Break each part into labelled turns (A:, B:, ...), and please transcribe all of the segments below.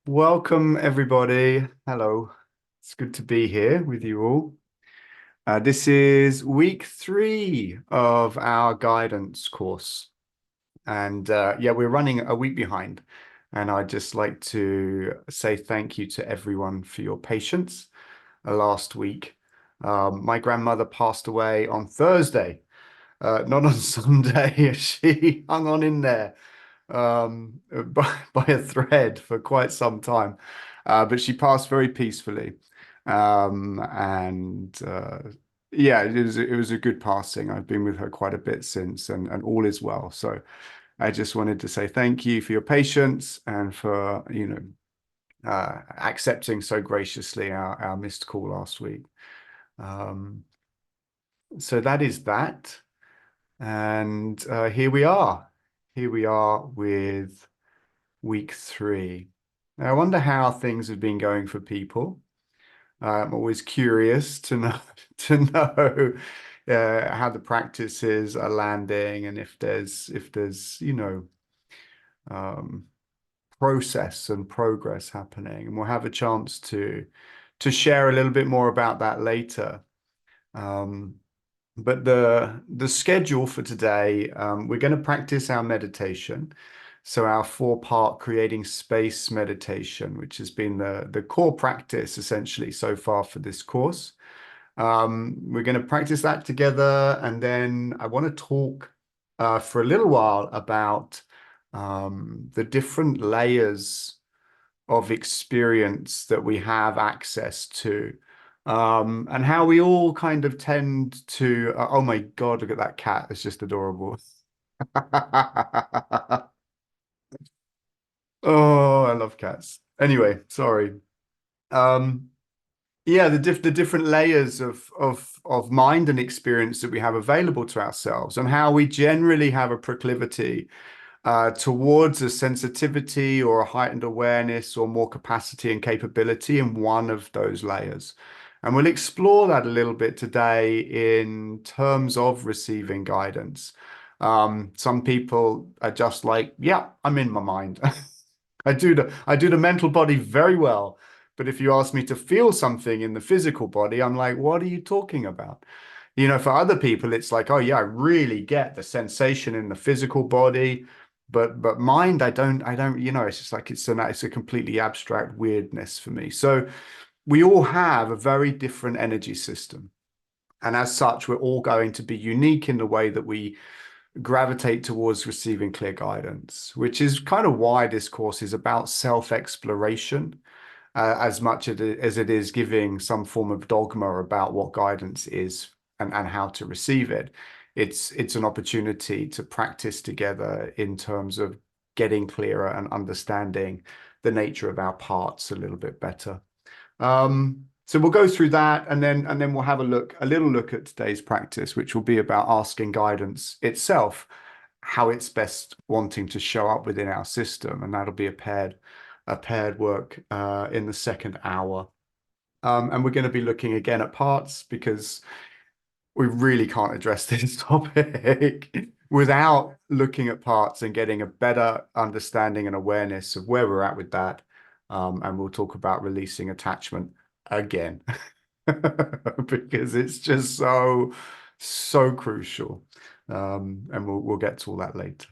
A: Welcome, everybody. Hello. It's good to be here with you all. This is week 3 of our guidance course. And yeah, we're running a week behind. And I'd just like to say thank you to everyone for your patience last week. My grandmother passed away on Thursday, not on Sunday. She hung on in there by a thread for quite some time. But she passed very peacefully. And yeah, it was a good passing. I've been with her quite a bit since, and all is well. So I just wanted to say thank you for your patience and for, accepting so graciously our missed call last week. Um, so that is that. And here we are. Here we are with week 3. Now, I wonder how things have been going for people. I'm always curious to know to know how the practices are landing and if there's um, process and progress happening. And we'll have a chance to share a little bit more about that later. Um, but the schedule for today, we're going to practice our meditation. So our 4-part creating space meditation, which has been the core practice essentially so far for this course. We're going to practice that together, and then I want to talk for a little while about the different layers of experience that we have access to, and how we all kind of tend to, oh my God, look at that cat. It's just adorable. Oh, I love cats. Anyway, sorry. Um, yeah, the different layers of mind and experience that we have available to ourselves, and how we generally have a proclivity towards a sensitivity or a heightened awareness or more capacity and capability in one of those layers. And we'll explore that a little bit today in terms of receiving guidance. Some people are just like, yeah, I'm in my mind. I do the mental body very well. But if you ask me to feel something in the physical body, I'm like, what are you talking about? For other people, it's like, oh yeah, I really get the sensation in the physical body, but mind, I don't, it's just like it's a completely abstract weirdness for me. So we all have a very different energy system. And as such, we're all going to be unique in the way that we gravitate towards receiving clear guidance, which is kind of why this course is about self-exploration, as much as it is giving some form of dogma about what guidance is and how to receive it. It's an opportunity to practice together in terms of getting clearer and understanding the nature of our parts a little bit better. So we'll go through that, and then we'll have a little look at today's practice, which will be about asking guidance itself, how it's best wanting to show up within our system, and that'll be a paired work in the second hour. And we're going to be looking again at parts because we really can't address this topic without looking at parts and getting a better understanding and awareness of where we're at with that. And we'll talk about releasing attachment again because it's just so crucial. And we'll get to all that later.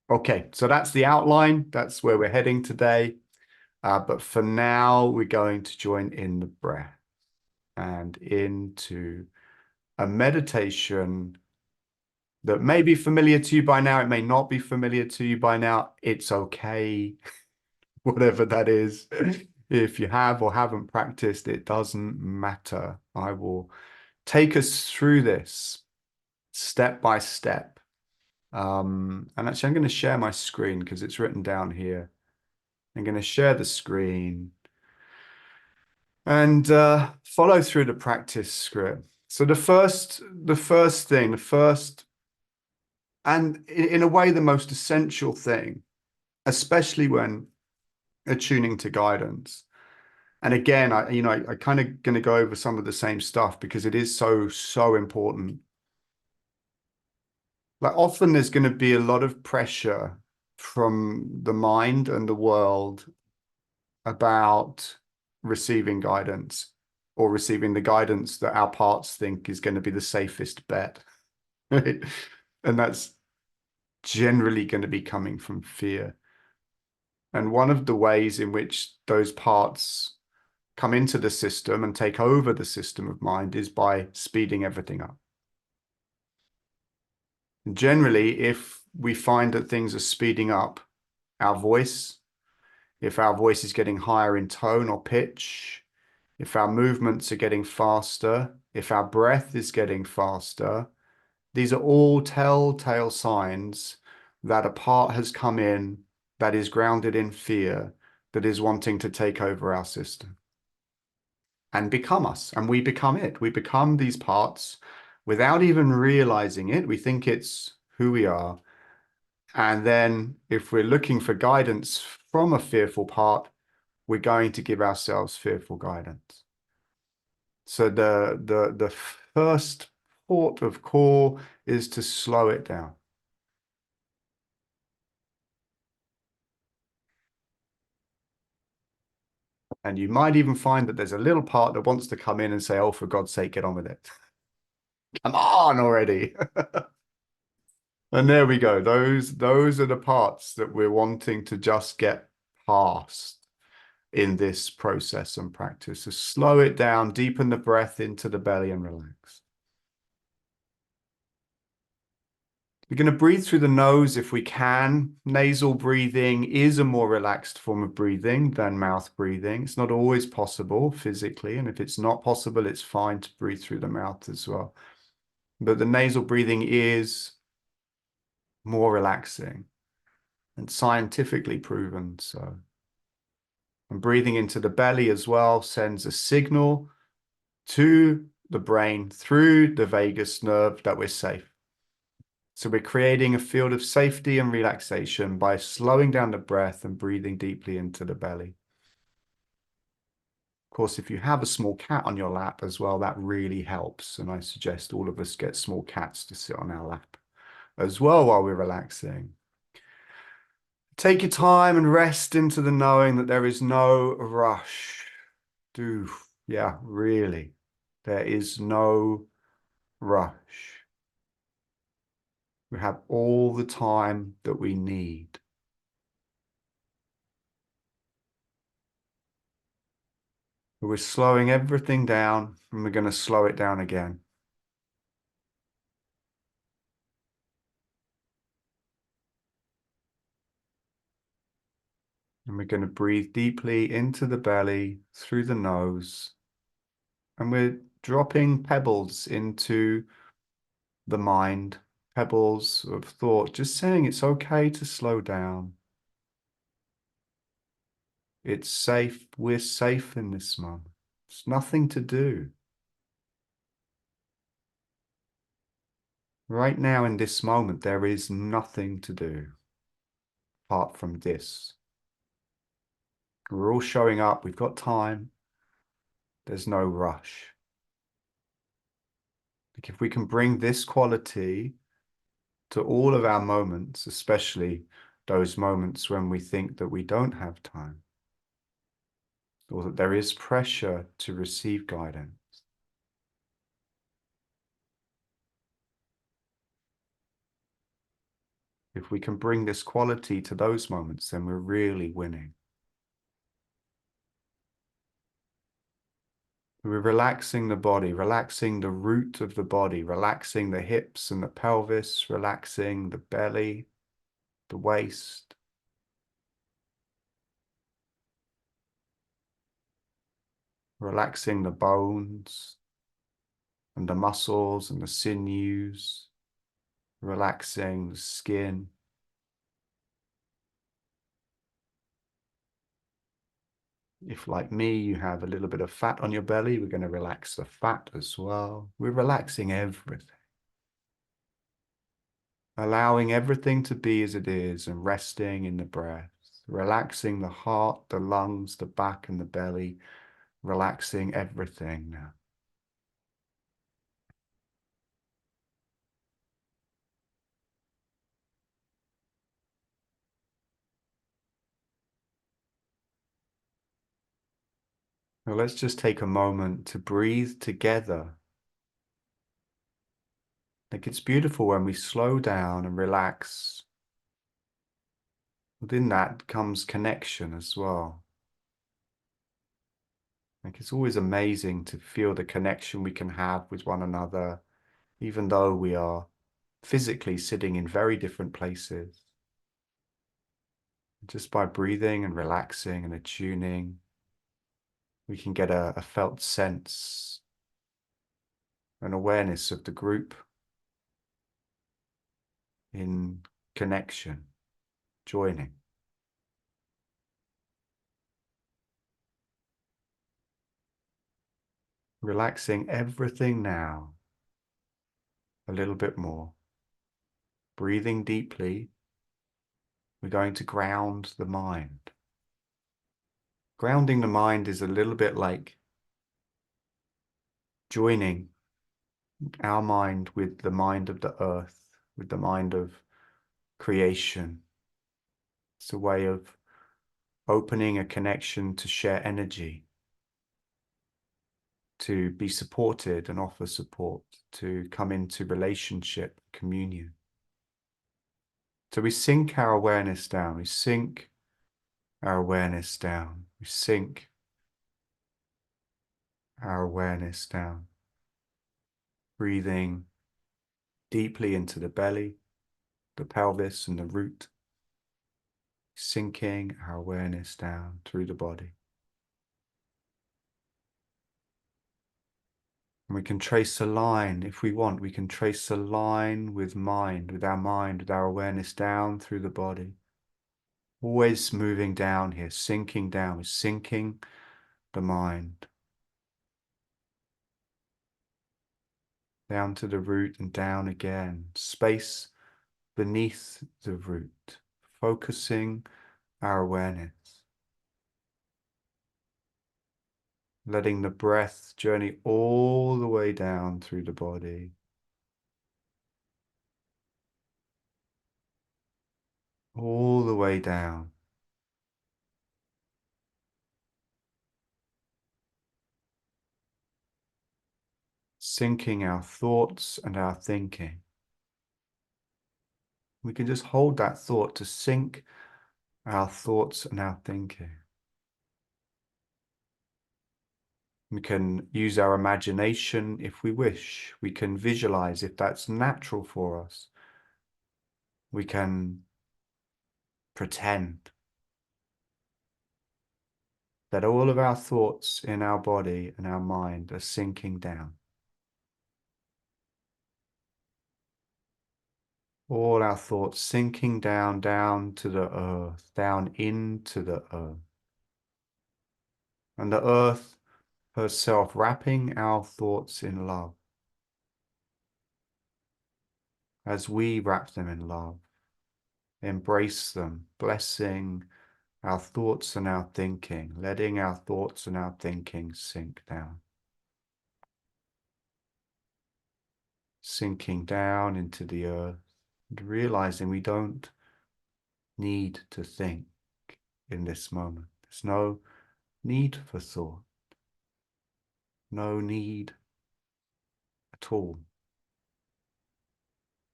A: Okay, so that's the outline. That's where we're heading today. But for now, we're going to join in the breath and into a meditation that may be familiar to you by now. It may not be familiar to you by now. It's okay, whatever that is. If you have or haven't practiced, it doesn't matter. I will take us through this step by step. And actually, I'm going to share my screen because it's written down here. I'm going to share the screen and follow through the practice script. So the first thing, and in a way, the most essential thing, especially when attuning to guidance. And again, I kind of going to go over some of the same stuff because it is so important. Like often there's going to be a lot of pressure from the mind and the world about receiving guidance or receiving the guidance that our parts think is going to be the safest bet. Right? And that's generally going to be coming from fear. And one of the ways in which those parts come into the system and take over the system of mind is by speeding everything up. Generally, if we find that things are speeding up, our voice, if our voice is getting higher in tone or pitch, if our movements are getting faster, if our breath is getting faster, these are all telltale signs that a part has come in that is grounded in fear, that is wanting to take over our system and become us. And we become it. We become these parts without even realizing it. We think it's who we are. And then if we're looking for guidance from a fearful part, we're going to give ourselves fearful guidance. So the first port of call is to slow it down. And you might even find that there's a little part that wants to come in and say, oh, for God's sake, get on with it. Come on already. And there we go. Those are the parts that we're wanting to just get past in this process and practice. So slow it down, deepen the breath into the belly and relax. We're going to breathe through the nose if we can. Nasal breathing is a more relaxed form of breathing than mouth breathing. It's not always possible physically, and if it's not possible, it's fine to breathe through the mouth as well. But the nasal breathing is more relaxing and scientifically proven so. And breathing into the belly as well sends a signal to the brain through the vagus nerve that we're safe. So we're creating a field of safety and relaxation by slowing down the breath and breathing deeply into the belly. Of course, if you have a small cat on your lap as well, that really helps. And I suggest all of us get small cats to sit on our lap as well while we're relaxing. Take your time and rest into the knowing that there is no rush. Yeah, really. There is no rush. We have all the time that we need. We're slowing everything down and we're going to slow it down again. And we're going to breathe deeply into the belly, through the nose. And we're dropping pebbles into the mind, pebbles of thought, just saying it's okay to slow down. It's safe. We're safe in this moment. There's nothing to do. Right now in this moment, there is nothing to do apart from this. We're all showing up. We've got time. There's no rush. Like if we can bring this quality to all of our moments, especially those moments when we think that we don't have time, or that there is pressure to receive guidance. If we can bring this quality to those moments, then we're really winning. We're relaxing the body, relaxing the root of the body, relaxing the hips and the pelvis, relaxing the belly, the waist. Relaxing the bones and the muscles and the sinews, relaxing the skin. If, like me, you have a little bit of fat on your belly, we're going to relax the fat as well. We're relaxing everything. Allowing everything to be as it is and resting in the breath. Relaxing the heart, the lungs, the back and the belly. Relaxing everything now. Now let's just take a moment to breathe together. Like it's beautiful when we slow down and relax. Within that comes connection as well. Like it's always amazing to feel the connection we can have with one another, even though we are physically sitting in very different places. Just by breathing and relaxing and attuning, we can get a felt sense, an awareness of the group in connection, joining. Relaxing everything now a little bit more. Breathing deeply, we're going to ground the mind. Grounding the mind is a little bit like joining our mind with the mind of the earth, with the mind of creation. It's a way of opening a connection to share energy, to be supported and offer support, to come into relationship, communion. So we sink our awareness down, we sink our awareness down, we sink our awareness down, breathing deeply into the belly, the pelvis and the root, sinking our awareness down through the body. And we can trace a line, if we want, we can trace a line with mind, with our awareness down through the body. Always moving down here, sinking down, we're sinking the mind down to the root and down again, space beneath the root, focusing our awareness, letting the breath journey all the way down through the body, all the way down, sinking our thoughts and our thinking. We can just hold that thought to sink our thoughts and our thinking. We can use our imagination if we wish. We can visualize if that's natural for us. We can pretend that all of our thoughts in our body and our mind are sinking down. All our thoughts sinking down, down to the earth, down into the earth. And the earth herself wrapping our thoughts in love as we wrap them in love, embrace them, blessing our thoughts and our thinking, letting our thoughts and our thinking sink down. Sinking down into the earth and realizing we don't need to think in this moment. There's no need for thought, no need at all.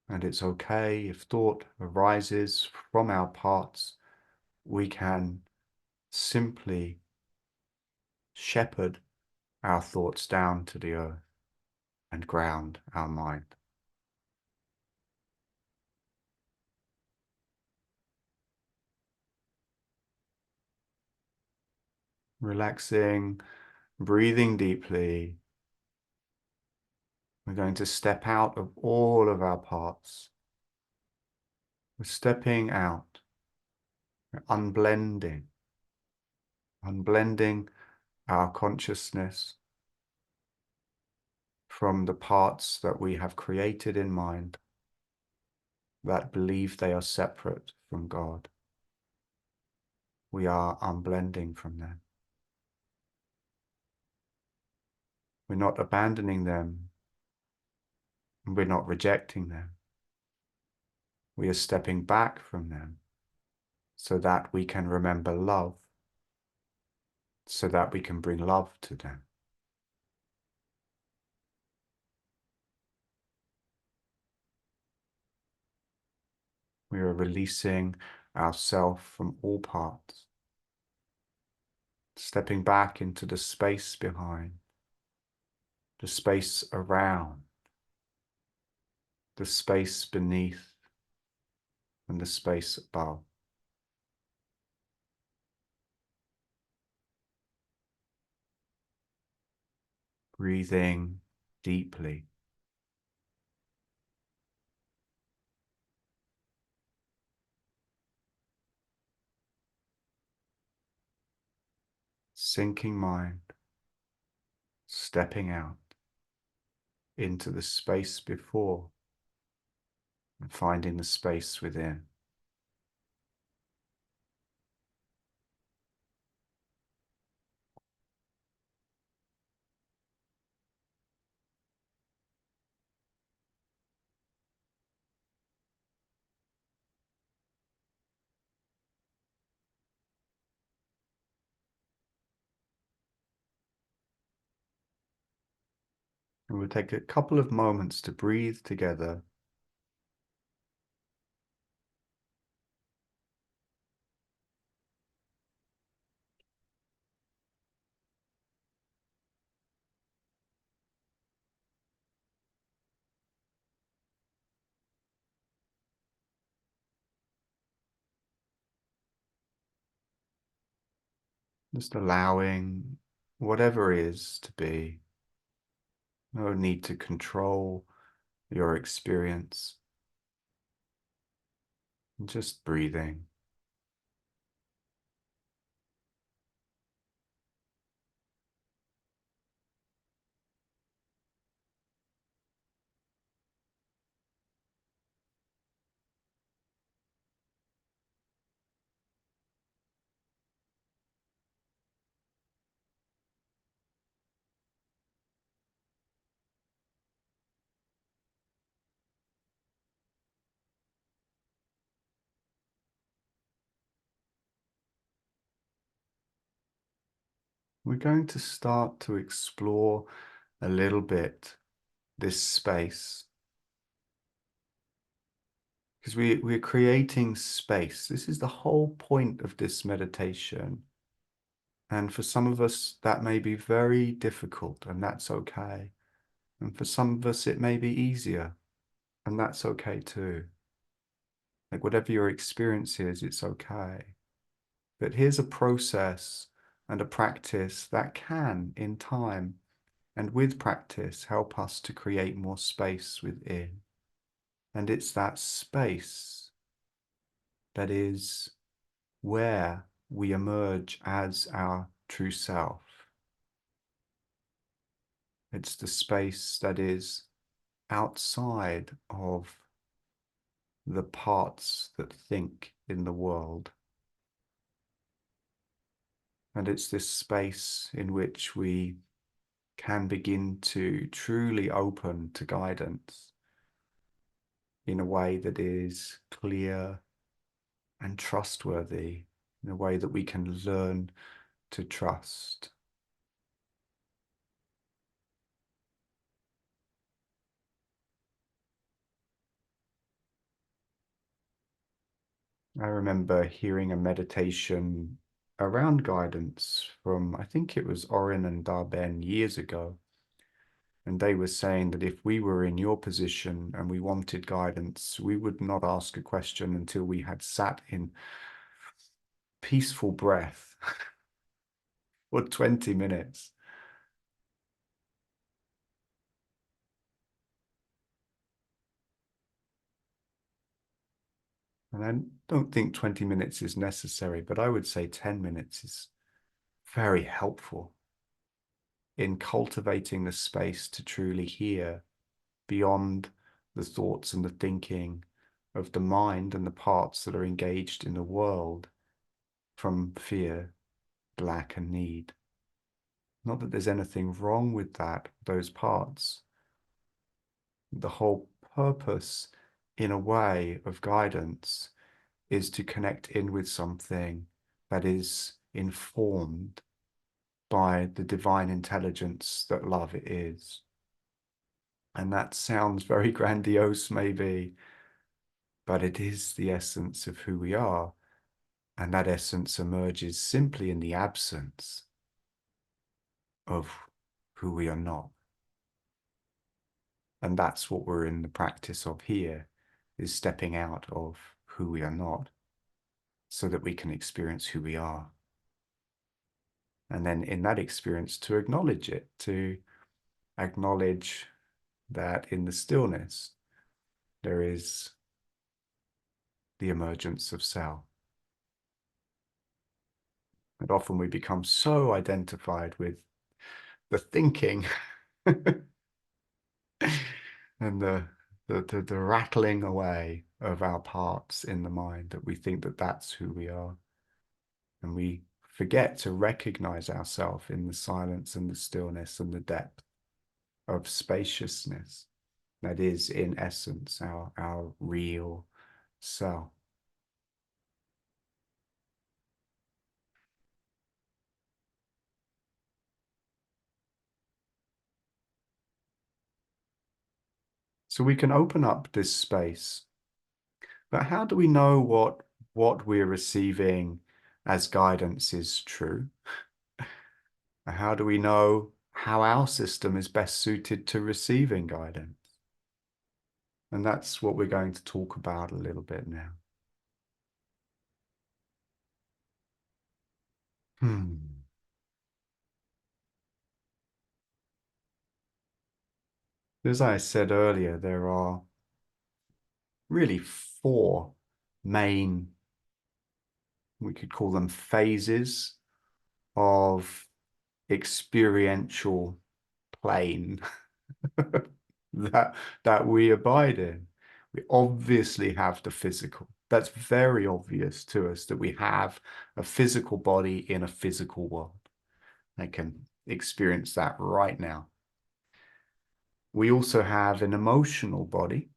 A: And it's okay if thought arises from our parts, we can simply shepherd our thoughts down to the earth and ground our mind. Relaxing, breathing deeply. We're going to step out of all of our parts. We're stepping out, we're unblending our consciousness from the parts that we have created in mind that believe they are separate from God. We are unblending from them. We're not abandoning them. We're not rejecting them. We are stepping back from them so that we can remember love so that we can bring love to them. We are releasing ourselves from all parts, stepping back into the space behind, the space around, the space beneath, and the space above. Breathing deeply. Sinking mind, stepping out into the space before and finding the space within. And we'll take a couple of moments to breathe together. Just allowing whatever is to be. No need to control your experience. Just breathing. We're going to start to explore a little bit this space because we're creating space. This is the whole point of this meditation. And for some of us, that may be very difficult, and that's okay. And for some of us, it may be easier, and that's okay too. Like whatever your experience is, it's okay. But here's a process and a practice that can, in time and with practice, help us to create more space within. And it's that space that is where we emerge as our true self. It's the space that is outside of the parts that think in the world. And it's this space in which we can begin to truly open to guidance in a way that is clear and trustworthy, in a way that we can learn to trust. I remember hearing a meditation around guidance from, I think it was Oren and Darben years ago. And they were saying that if we were in your position and we wanted guidance, we would not ask a question until we had sat in peaceful breath for 20 minutes. And I don't think 20 minutes is necessary, but I would say 10 minutes is very helpful in cultivating the space to truly hear beyond the thoughts and the thinking of the mind and the parts that are engaged in the world from fear, lack, and need. Not that there's anything wrong with that, those parts. The whole purpose, in a way, of guidance is to connect in with something that is informed by the divine intelligence that love is. And that sounds very grandiose, maybe, but it is the essence of who we are. And that essence emerges simply in the absence of who we are not. And that's what we're in the practice of here, is stepping out of who we are not so that we can experience who we are. And then in that experience, to acknowledge it, to acknowledge that in the stillness, there is the emergence of self. And often we become so identified with the thinking and the rattling away of our parts in the mind that we think that that's who we are. And we forget to recognize ourselves in the silence and the stillness and the depth of spaciousness that is, in essence, our real self. So we can open up this space. But how do we know what we're receiving as guidance is true? How do we know how our system is best suited to receiving guidance? And that's what we're going to talk about a little bit now. Hmm. As I said earlier, there are really four main, we could call them phases of experiential plane that we abide in. We obviously have the physical. That's very obvious to us that we have a physical body in a physical world. I can experience that right now. We also have an emotional body,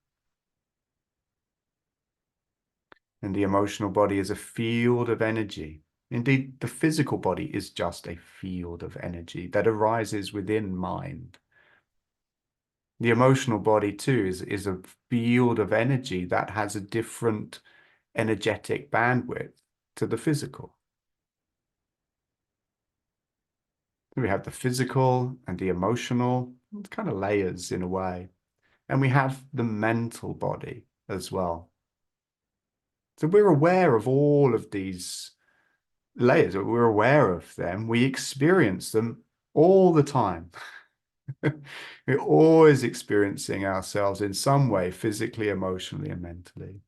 A: and the emotional body is a field of energy. Indeed, the physical body is just a field of energy that arises within mind. The emotional body too is a field of energy that has a different energetic bandwidth to the physical. We have the physical and the emotional, it's kind of layers in a way. And we have the mental body as well. So we're aware of all of these layers, we're aware of them, we experience them all the time. We're always experiencing ourselves in some way, physically, emotionally, and mentally.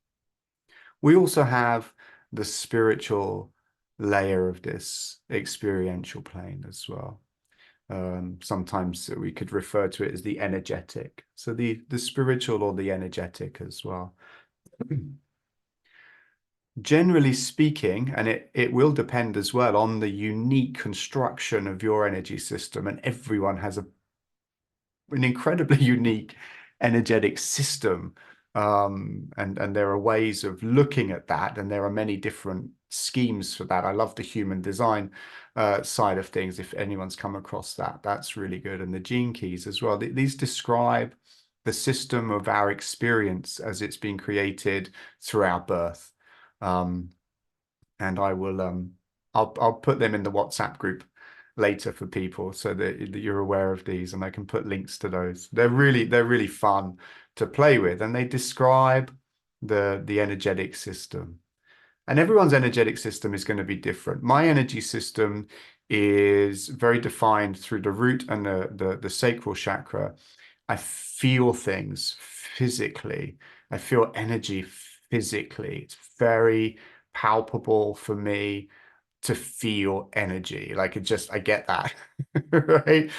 A: We also have the spiritual layer of this experiential plane as well. Sometimes we could refer to it as the energetic. So the spiritual or the energetic as well. Generally speaking, and it will depend as well on the unique construction of your energy system, and everyone has an incredibly unique energetic system. And there are ways of looking at that, and there are many different schemes for that. I love the human design side of things. If anyone's come across that, that's really good. And the gene keys as well. These describe the system of our experience as it's been created through our birth. And I will I'll put them in the WhatsApp group later for people so that you're aware of these, and I can put links to those. They're really fun to play with, and they describe the energetic system. And everyone's energetic system is going to be different. My energy system is very defined through the root and the sacral chakra. I feel things physically. I feel energy physically. It's very palpable for me to feel energy. Like I get that, right?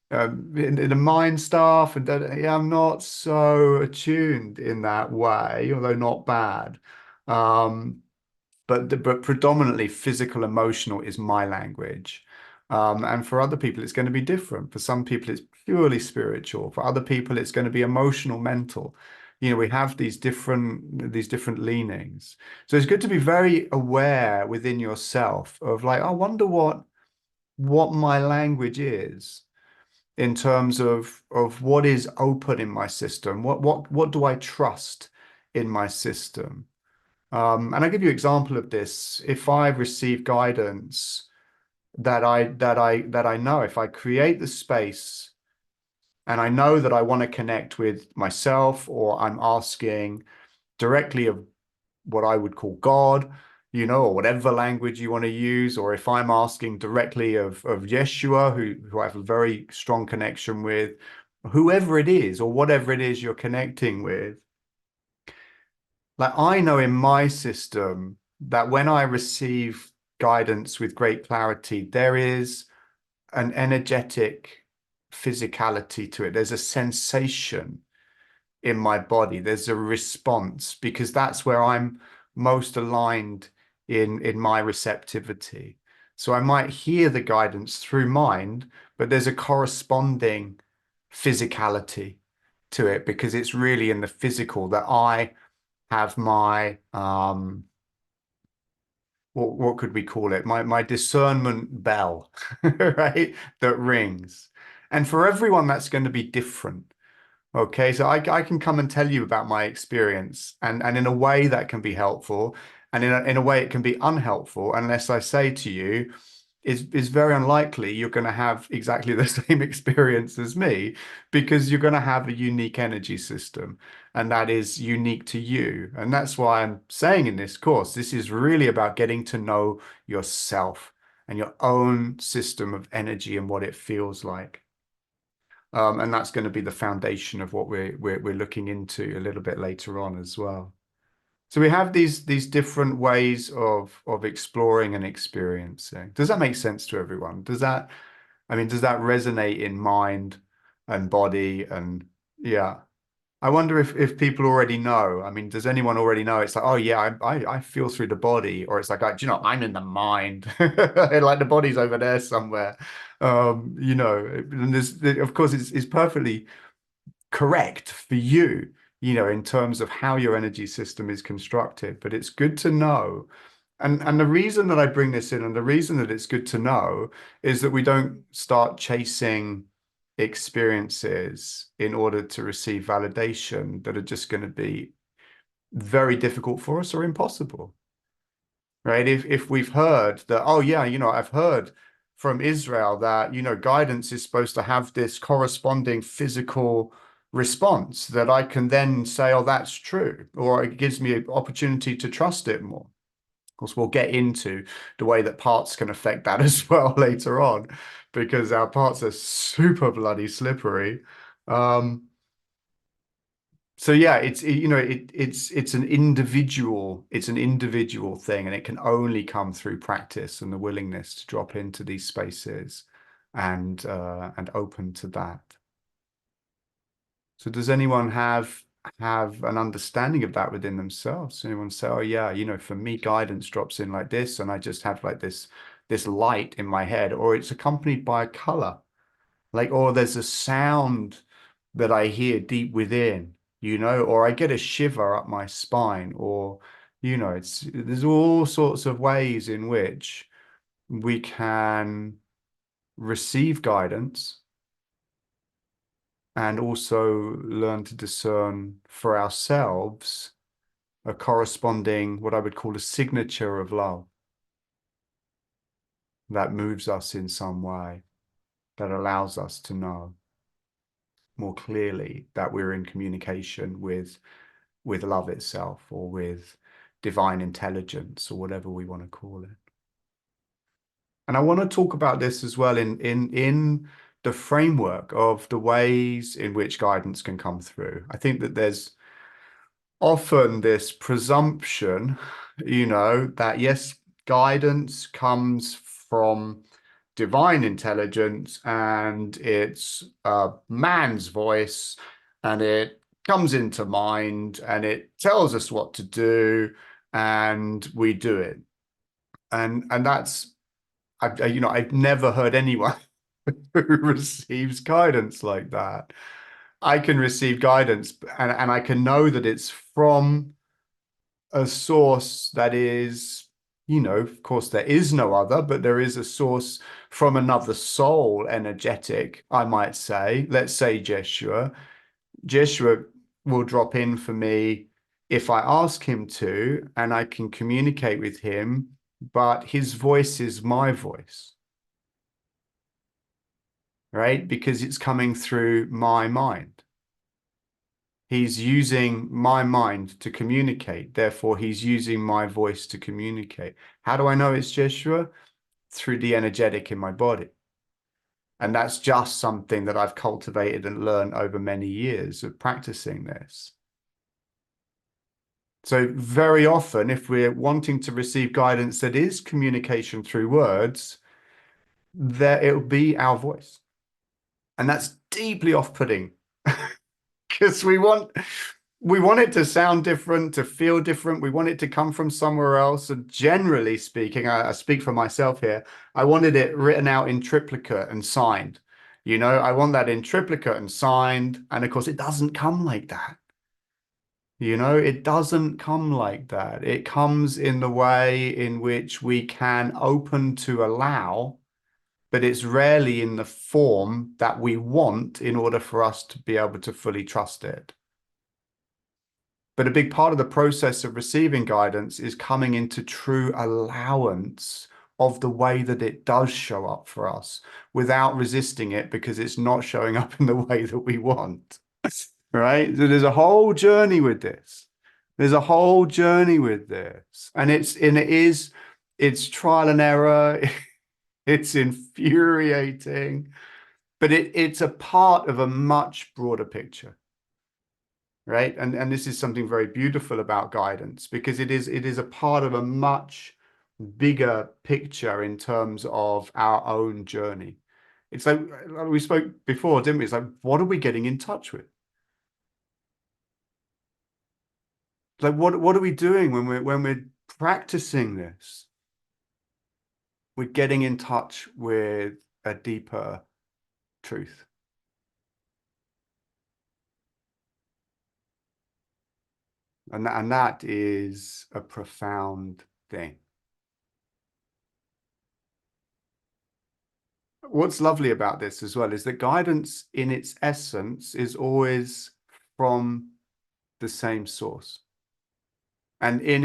A: In the mind stuff, and that, yeah, I'm not so attuned in that way, although not bad. Um, but predominantly physical, emotional is my language. And for other people, it's going to be different. For some people, it's purely spiritual. For other people, it's going to be emotional, mental. We have these different leanings. So it's good to be very aware within yourself of like, I wonder what my language is in terms of what is open in my system. What do I trust in my system? And I give you an example of this. If I receive guidance that I know, if I create the space and I know that I want to connect with myself, or I'm asking directly of what I would call God, or whatever language you want to use, or if I'm asking directly of Yeshua, who I have a very strong connection with, whoever it is, or whatever it is you're connecting with, like I know in my system that when I receive guidance with great clarity, there is an energetic physicality to it. There's a sensation in my body. There's a response because that's where I'm most aligned in my receptivity. So I might hear the guidance through mind, but there's a corresponding physicality to it because it's really in the physical that I have my what could we call it? My discernment bell, right? That rings. And for everyone, that's going to be different. Okay, so I can come and tell you about my experience, and in a way that can be helpful, and in a way it can be unhelpful unless I say to you, is very unlikely you're going to have exactly the same experience as me because you're going to have a unique energy system, and that is unique to you. And that's why I'm saying in this course, this is really about getting to know yourself and your own system of energy and what it feels like. And that's going to be the foundation of what we're looking into a little bit later on as well. So we have these different ways of exploring and experiencing. Does that make sense to everyone? I mean, does that resonate in mind and body? And yeah, I wonder if people already know. I mean, does anyone already know? It's like, oh yeah, I feel through the body, or it's like, do you know, I'm in the mind, like the body's over there somewhere. And of course, it's perfectly correct for you, in terms of how your energy system is constructed. But it's good to know. And the reason that I bring this in and the reason that it's good to know is that we don't start chasing experiences in order to receive validation that are just going to be very difficult for us or impossible, right? If we've heard that, oh yeah, I've heard from Israel that, guidance is supposed to have this corresponding physical response that I can then say, oh, that's true, or it gives me an opportunity to trust it more. Of course, we'll get into the way that parts can affect that as well later on, because our parts are super bloody slippery. Um, so yeah, it's an individual thing, and it can only come through practice and the willingness to drop into these spaces and open to that. So does anyone have an understanding of that within themselves? Anyone say, oh yeah, for me, guidance drops in like this, and I just have like this light in my head, or it's accompanied by a color. Like, or there's a sound that I hear deep within, or I get a shiver up my spine, or, there's all sorts of ways in which we can receive guidance and also learn to discern for ourselves a corresponding, what I would call a signature of love that moves us in some way, that allows us to know more clearly that we're in communication with love itself, or with divine intelligence, or whatever we want to call it. And I want to talk about this as well in the framework of the ways in which guidance can come through. I think that there's often this presumption, that yes, guidance comes from divine intelligence and it's a man's voice, and it comes into mind and it tells us what to do and we do it. And that's I've never heard anyone who receives guidance like that. I can receive guidance, and I can know that it's from a source that is Of course, there is no other, but there is a source from another soul, energetic, I might say. Let's say Jeshua. Jeshua will drop in for me if I ask him to, and I can communicate with him, but his voice is my voice, right? Because it's coming through my mind. He's using my mind to communicate. Therefore, he's using my voice to communicate. How do I know it's Jeshua? Through the energetic in my body. And that's just something that I've cultivated and learned over many years of practicing this. So very often, if we're wanting to receive guidance that is communication through words, there it'll be our voice. And that's deeply off-putting because we want it to sound different, to feel different. We want it to come from somewhere else. And generally speaking, I speak for myself here, I wanted it written out in triplicate and signed. I want that in triplicate and signed. And of course, it doesn't come like that. It doesn't come like that. It comes in the way in which we can open to allow, but it's rarely in the form that we want in order for us to be able to fully trust it. But a big part of the process of receiving guidance is coming into true allowance of the way that it does show up for us without resisting it because it's not showing up in the way that we want. Right? So there's a whole journey with this. There's a whole journey with this. And it's trial and error. It's infuriating, but it's a part of a much broader picture. Right. And this is something very beautiful about guidance because it is a part of a much bigger picture in terms of our own journey. It's like we spoke before, didn't we? It's like, what are we getting in touch with? Like what are we doing when we're practicing this? We're getting in touch with a deeper truth. And that is a profound thing. What's lovely about this as well is that guidance in its essence is always from the same source. And in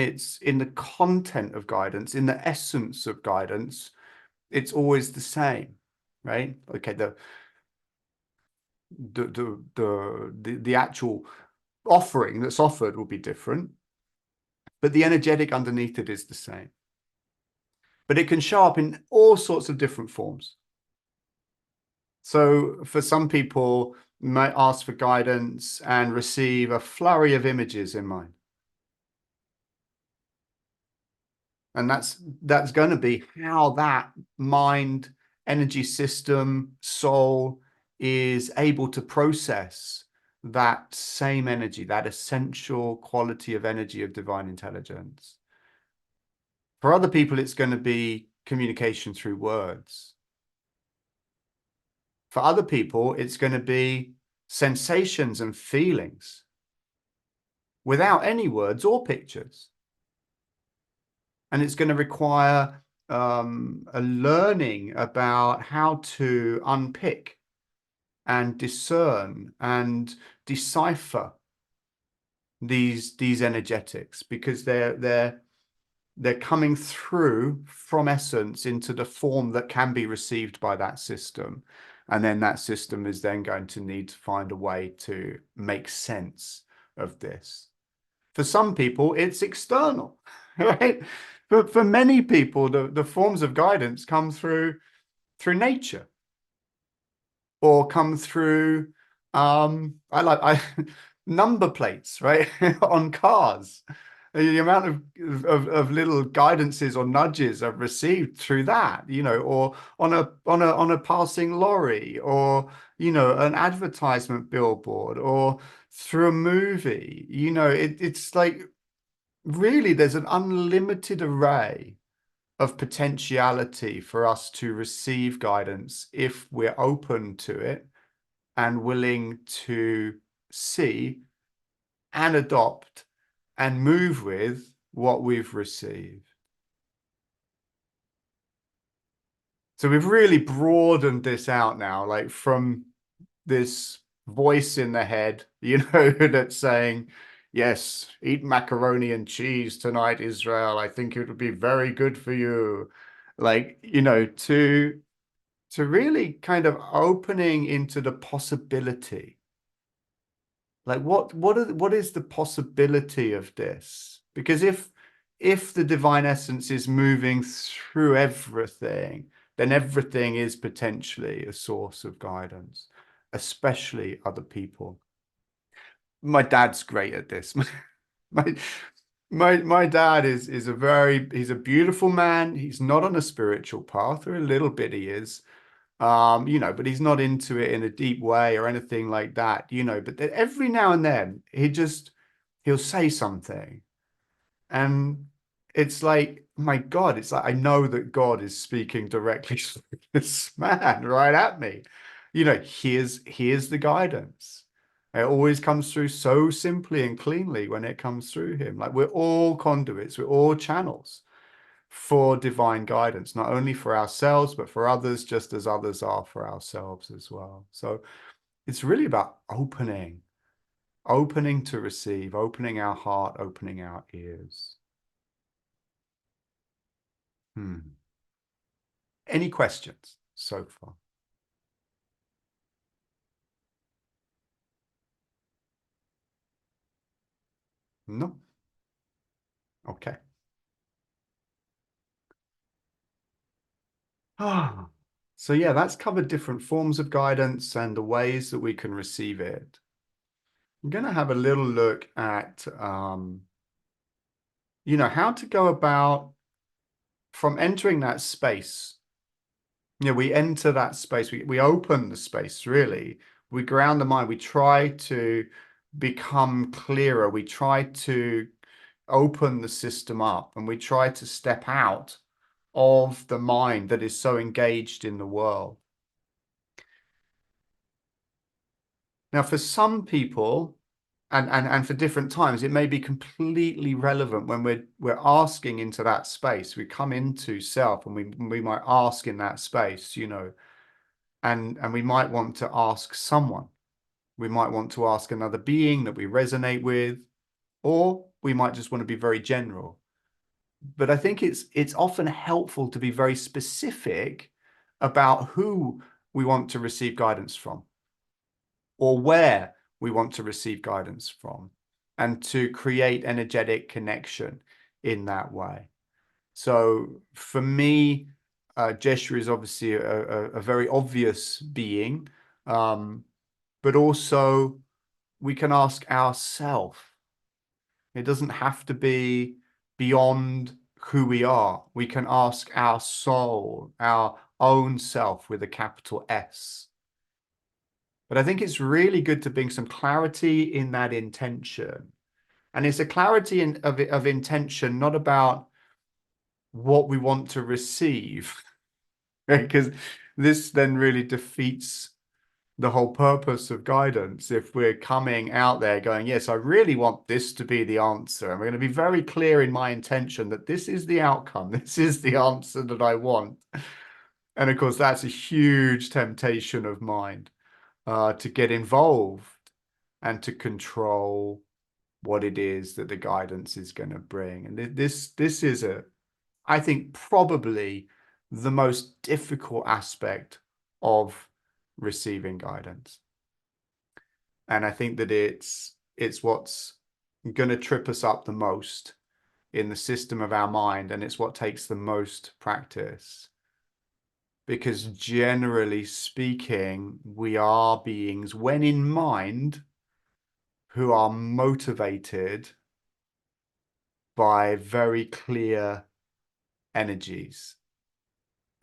A: the content of guidance, in the essence of guidance, it's always the same, right? Okay, the actual offering that's offered will be different, but the energetic underneath it is the same. But it can show up in all sorts of different forms. So for some people, might ask for guidance and receive a flurry of images in mind. And that's going to be how that mind, energy system, soul is able to process that same energy, that essential quality of energy of divine intelligence. For other people, it's going to be communication through words. For other people, it's going to be sensations and feelings without any words or pictures. And it's going to require a learning about how to unpick and discern and decipher these energetics because they're coming through from essence into the form that can be received by that system. And then that system is then going to need to find a way to make sense of this. For some people, it's external, right? But for many people, the forms of guidance come through nature or come through I number plates, right? On cars. The amount of little guidances or nudges I've received through that, or on a passing lorry, or an advertisement billboard, or through a movie. It's like really there's an unlimited array of potentiality for us to receive guidance if we're open to it and willing to see and adopt and move with what we've received. So we've really broadened this out now, like from this voice in the head, that's saying, yes, eat macaroni and cheese tonight, Israel. I think it would be very good for you. Like, to really kind of opening into the possibility. Like what is the possibility of this? Because if the divine essence is moving through everything, then everything is potentially a source of guidance, especially other people. My dad's great at this. My my dad is he's a beautiful man. He's not on a spiritual path, or a little bit he is. But he's not into it in a deep way or anything like that, but then every now and then he'll say something, and it's like, my God, it's like I know that God is speaking directly through this man right at me. Here's the guidance. It always comes through so simply and cleanly when it comes through him. Like, we're all conduits, we're all channels for divine guidance, not only for ourselves, but for others, just as others are for ourselves as well. So it's really about opening to receive, opening our heart, opening our ears. Any questions so far? No? Okay. Ah, so yeah, that's covered different forms of guidance and the ways that we can receive it. I'm going to have a little look at, how to go about from entering that space. We enter that space, we open the space, really. We ground the mind, we try to become clearer, we try to open the system up, and we try to step out of the mind that is so engaged in the world. Now, for some people, and for different times, it may be completely relevant when we're asking into that space. We come into self, and we might ask in that space, and we might want to ask someone. We might want to ask another being that we resonate with, or we might just want to be very general. But I think it's often helpful to be very specific about who we want to receive guidance from, or where we want to receive guidance from, and to create energetic connection in that way. So for me, Jeshua is obviously a very obvious being, but also we can ask ourselves. It doesn't have to be beyond who we are. We can ask our soul, our own self with a capital S. But I think it's really good to bring some clarity in that intention. And it's a clarity of intention, not about what we want to receive, right? Because this then really defeats the whole purpose of guidance if we're coming out there going, yes, I really want this to be the answer. And we're going to be very clear in my intention that this is the outcome. This is the answer that I want. And of course, that's a huge temptation of mind, to get involved and to control what it is that the guidance is going to bring. And this is I think, probably the most difficult aspect of receiving guidance. And I think that it's what's going to trip us up the most in the system of our mind, and it's what takes the most practice. Because generally speaking, we are beings, when in mind, who are motivated by very clear energies.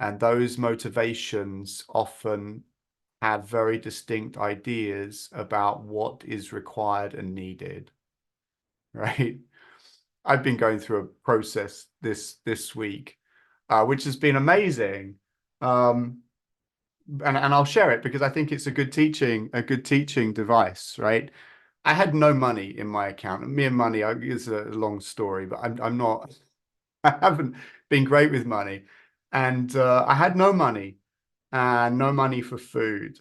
A: And those motivations often have very distinct ideas about what is required and needed, right? I've been going through a process this week, which has been amazing. And I'll share it because I think it's a good teaching device, right? I had no money in my account. Me and money is a long story, but I'm not, I haven't been great with money. And I had no money and no money for food.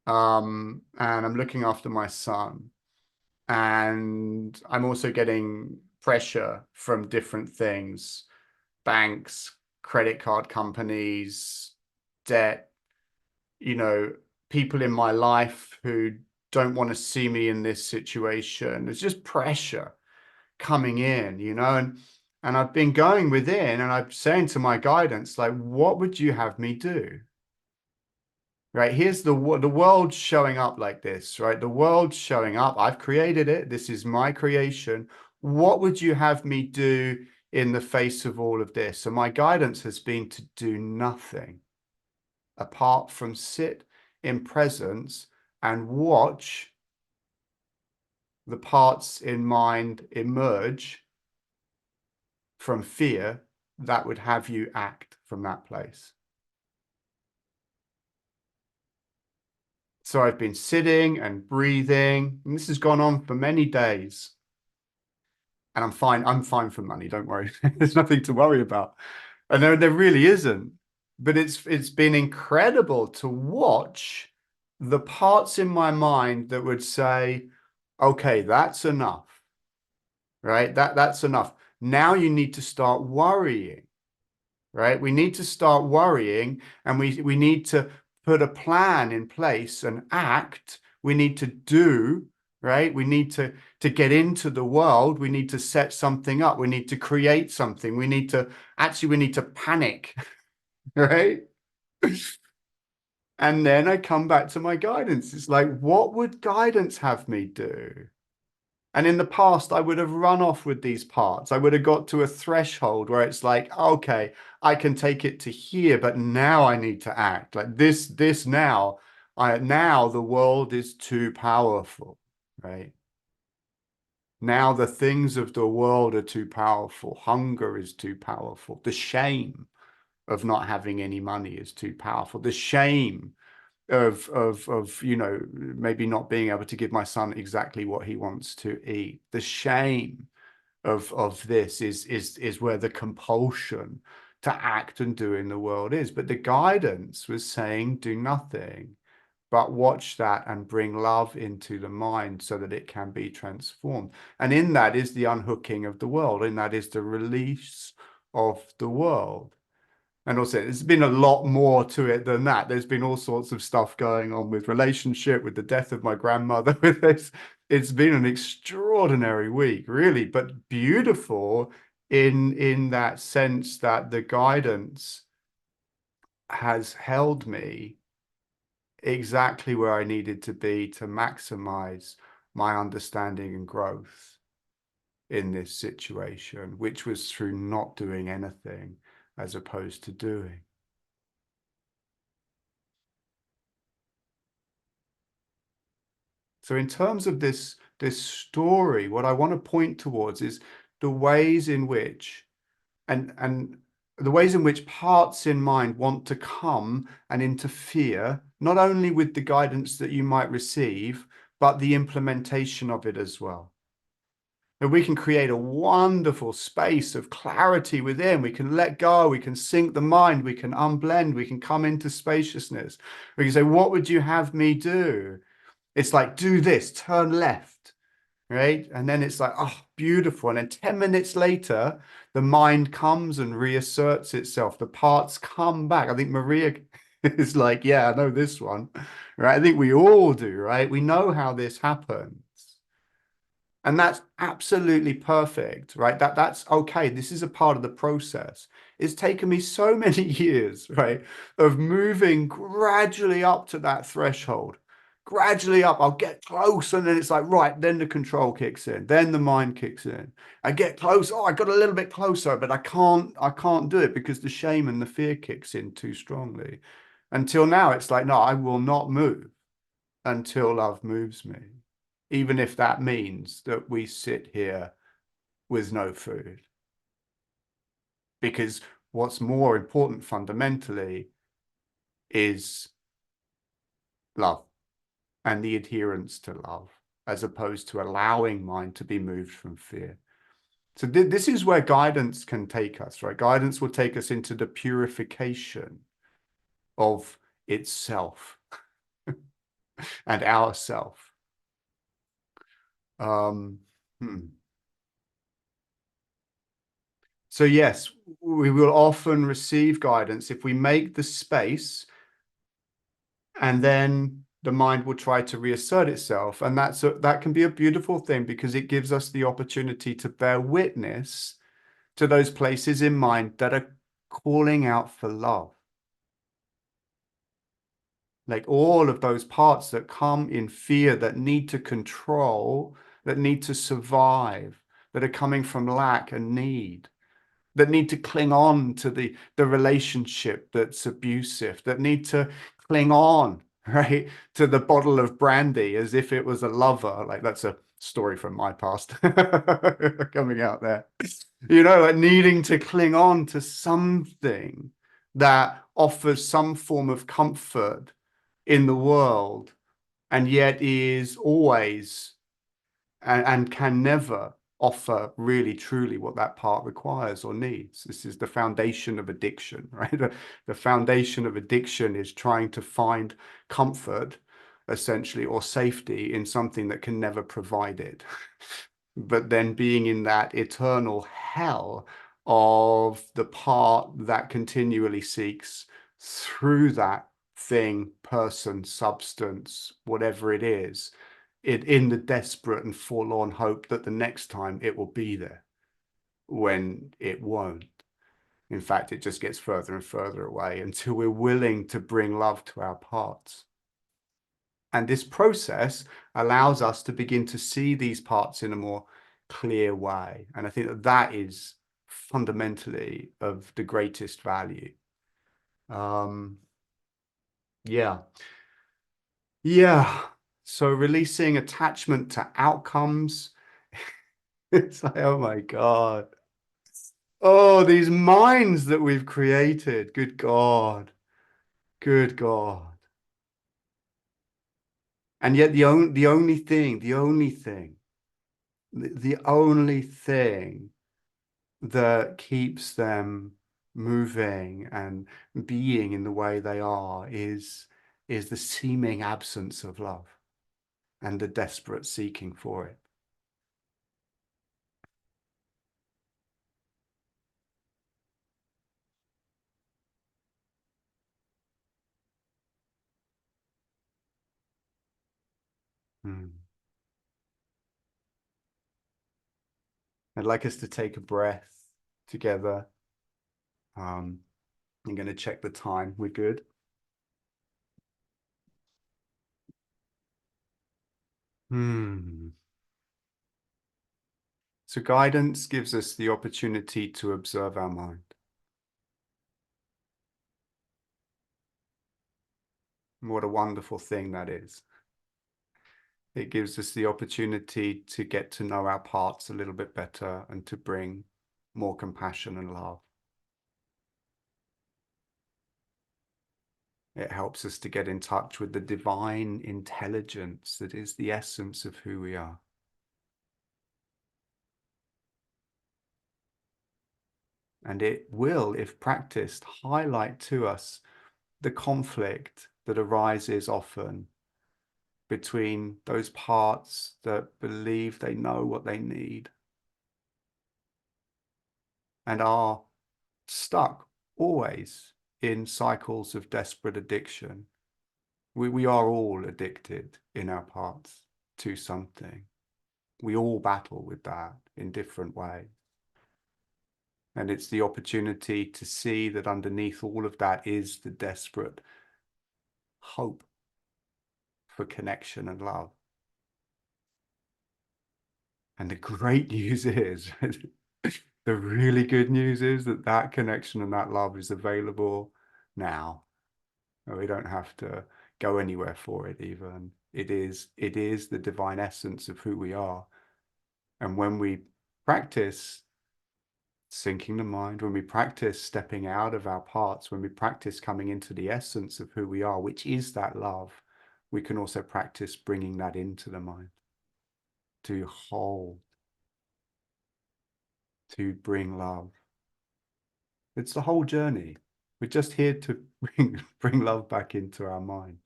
A: And I'm looking after my son. And I'm also getting pressure from different things, banks, credit card companies, debt, you know, people in my life who don't want to see me in this situation. There's just pressure coming in, and I've been going within and I'm saying to my guidance, like, what would you have me do? Right? Here's the world showing up like this, right? The world's showing up. I've created it. This is my creation. What would you have me do in the face of all of this? So my guidance has been to do nothing apart from sit in presence and watch the parts in mind emerge from fear that would have you act from that place. So I've been sitting and breathing, and this has gone on for many days. And I'm fine. I'm fine for money. Don't worry. There's nothing to worry about. And there really isn't. But it's been incredible to watch the parts in my mind that would say, okay, that's enough, right? That's enough. Now you need to start worrying, right? We need to start worrying, and we need to put a plan in place and act. We need to do, right? We need to get into the world. We need to set something up. We need to create something. We need to panic, right? And then I come back to my guidance. It's like, what would guidance have me do? And in the past, I would have run off with these parts. I would have got to a threshold where it's like, okay, I can take it to here, but now I need to act like this now. Now the world is too powerful, right? Now the things of the world are too powerful. Hunger is too powerful. The shame of not having any money is too powerful. The shame of maybe not being able to give my son exactly what he wants to eat. The shame of this is where the compulsion to act and do in the world is. But the guidance was saying do nothing, but watch that and bring love into the mind so that it can be transformed. And in that is the unhooking of the world, and that is the release of the world. And also, there's been a lot more to it than that. There's been all sorts of stuff going on with relationship, with the death of my grandmother, with this. It's been an extraordinary week, really, but beautiful in that sense that the guidance has held me exactly where I needed to be to maximize my understanding and growth in this situation, which was through not doing anything as opposed to doing. So in terms of this story, what I want to point towards is the ways in which and the ways in which parts in mind want to come and interfere, not only with the guidance that you might receive, but the implementation of it as well. And we can create a wonderful space of clarity within. We can let go, we can sync the mind, we can unblend, we can come into spaciousness. We can say, what would you have me do? It's like, do this, turn left, right? And then it's like, oh, beautiful. And then 10 minutes later, the mind comes and reasserts itself. The parts come back. I think Maria is like, yeah, I know this one, right? I think we all do, right? We know how this happens. And that's absolutely perfect, right? That's okay. This is a part of the process. It's taken me so many years, right, of moving gradually up to that threshold. Gradually up, I'll get close, and then it's like, right, then the control kicks in, then the mind kicks in. I get close. Oh, I got a little bit closer, but I can't do it because the shame and the fear kicks in too strongly. Until now, it's like, no, I will not move until love moves me, even if that means that we sit here with no food. Because what's more important fundamentally is love and the adherence to love, as opposed to allowing mind to be moved from fear. So this is where guidance can take us, right? Guidance will take us into the purification of itself and ourself. Um, hmm. So yes, we will often receive guidance if we make the space, and then the mind will try to reassert itself. And that can be a beautiful thing because it gives us the opportunity to bear witness to those places in mind that are calling out for love. Like all of those parts that come in fear, that need to control, that need to survive, that are coming from lack and need, that need to cling on to the relationship that's abusive, that need to cling on, right, to the bottle of brandy as if it was a lover. Like that's a story from my past coming out there. Like needing to cling on to something that offers some form of comfort in the world, and yet is always and can never offer really truly what that part requires or needs. This is the foundation of addiction, right? The foundation of addiction is trying to find comfort, essentially, or safety in something that can never provide it. But then being in that eternal hell of the part that continually seeks through that thing, person, substance, whatever it is, in the desperate and forlorn hope that the next time it will be there, when it won't. In fact, it just gets further and further away until we're willing to bring love to our parts. And this process allows us to begin to see these parts in a more clear way. And I think that that is fundamentally of the greatest value. Um, yeah. Yeah. So releasing attachment to outcomes. It's like, oh my God. Oh, these minds that we've created. Good God. Good God. And yet the only thing that keeps them moving and being in the way they are is the seeming absence of love and the desperate seeking for it. Hmm. I'd like us to take a breath together. I'm going to check the time. We're good. Hmm. So guidance gives us the opportunity to observe our mind. What a wonderful thing that is. It gives us the opportunity to get to know our parts a little bit better and to bring more compassion and love. It helps us to get in touch with the divine intelligence that is the essence of who we are. And it will, if practiced, highlight to us the conflict that arises often between those parts that believe they know what they need and are stuck always in cycles of desperate addiction. We are all addicted in our parts to something. We all battle with that in different ways. And it's the opportunity to see that underneath all of that is the desperate hope for connection and love. And the great news is, the really good news is that that connection and that love is available now. We don't have to go anywhere for it even. It is the divine essence of who we are. And when we practice sinking the mind, when we practice stepping out of our parts, when we practice coming into the essence of who we are, which is that love, we can also practice bringing that into the mind to hold to bring love. It's the whole journey. We're just here to bring love back into our mind.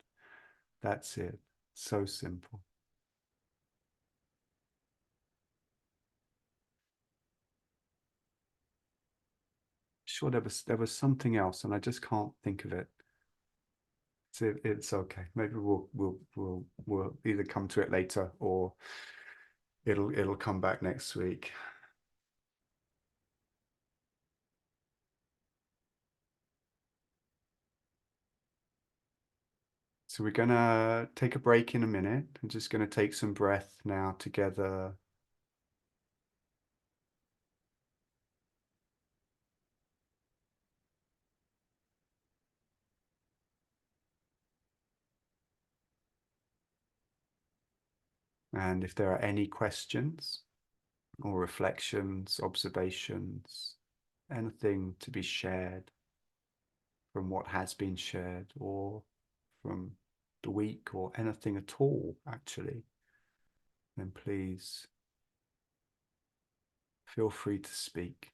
A: That's it. So simple. Sure, there was something else, and I just can't think of it. It's okay. Maybe we'll either come to it later or it'll come back next week. So we're gonna take a break in a minute. I'm just gonna take some breath now together. And if there are any questions or reflections, observations, anything to be shared from what has been shared or from the week or anything at all, actually, then please feel free to speak.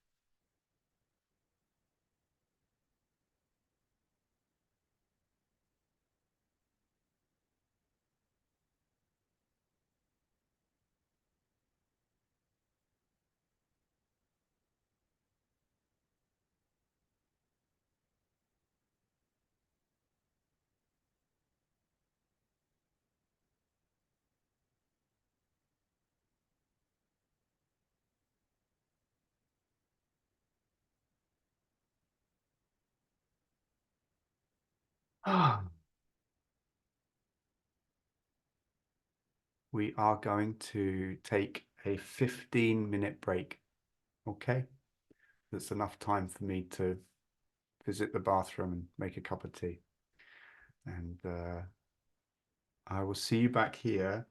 A: We are going to take a 15-minute break. Okay? That's enough time for me to visit the bathroom and make a cup of tea. And I will see you back here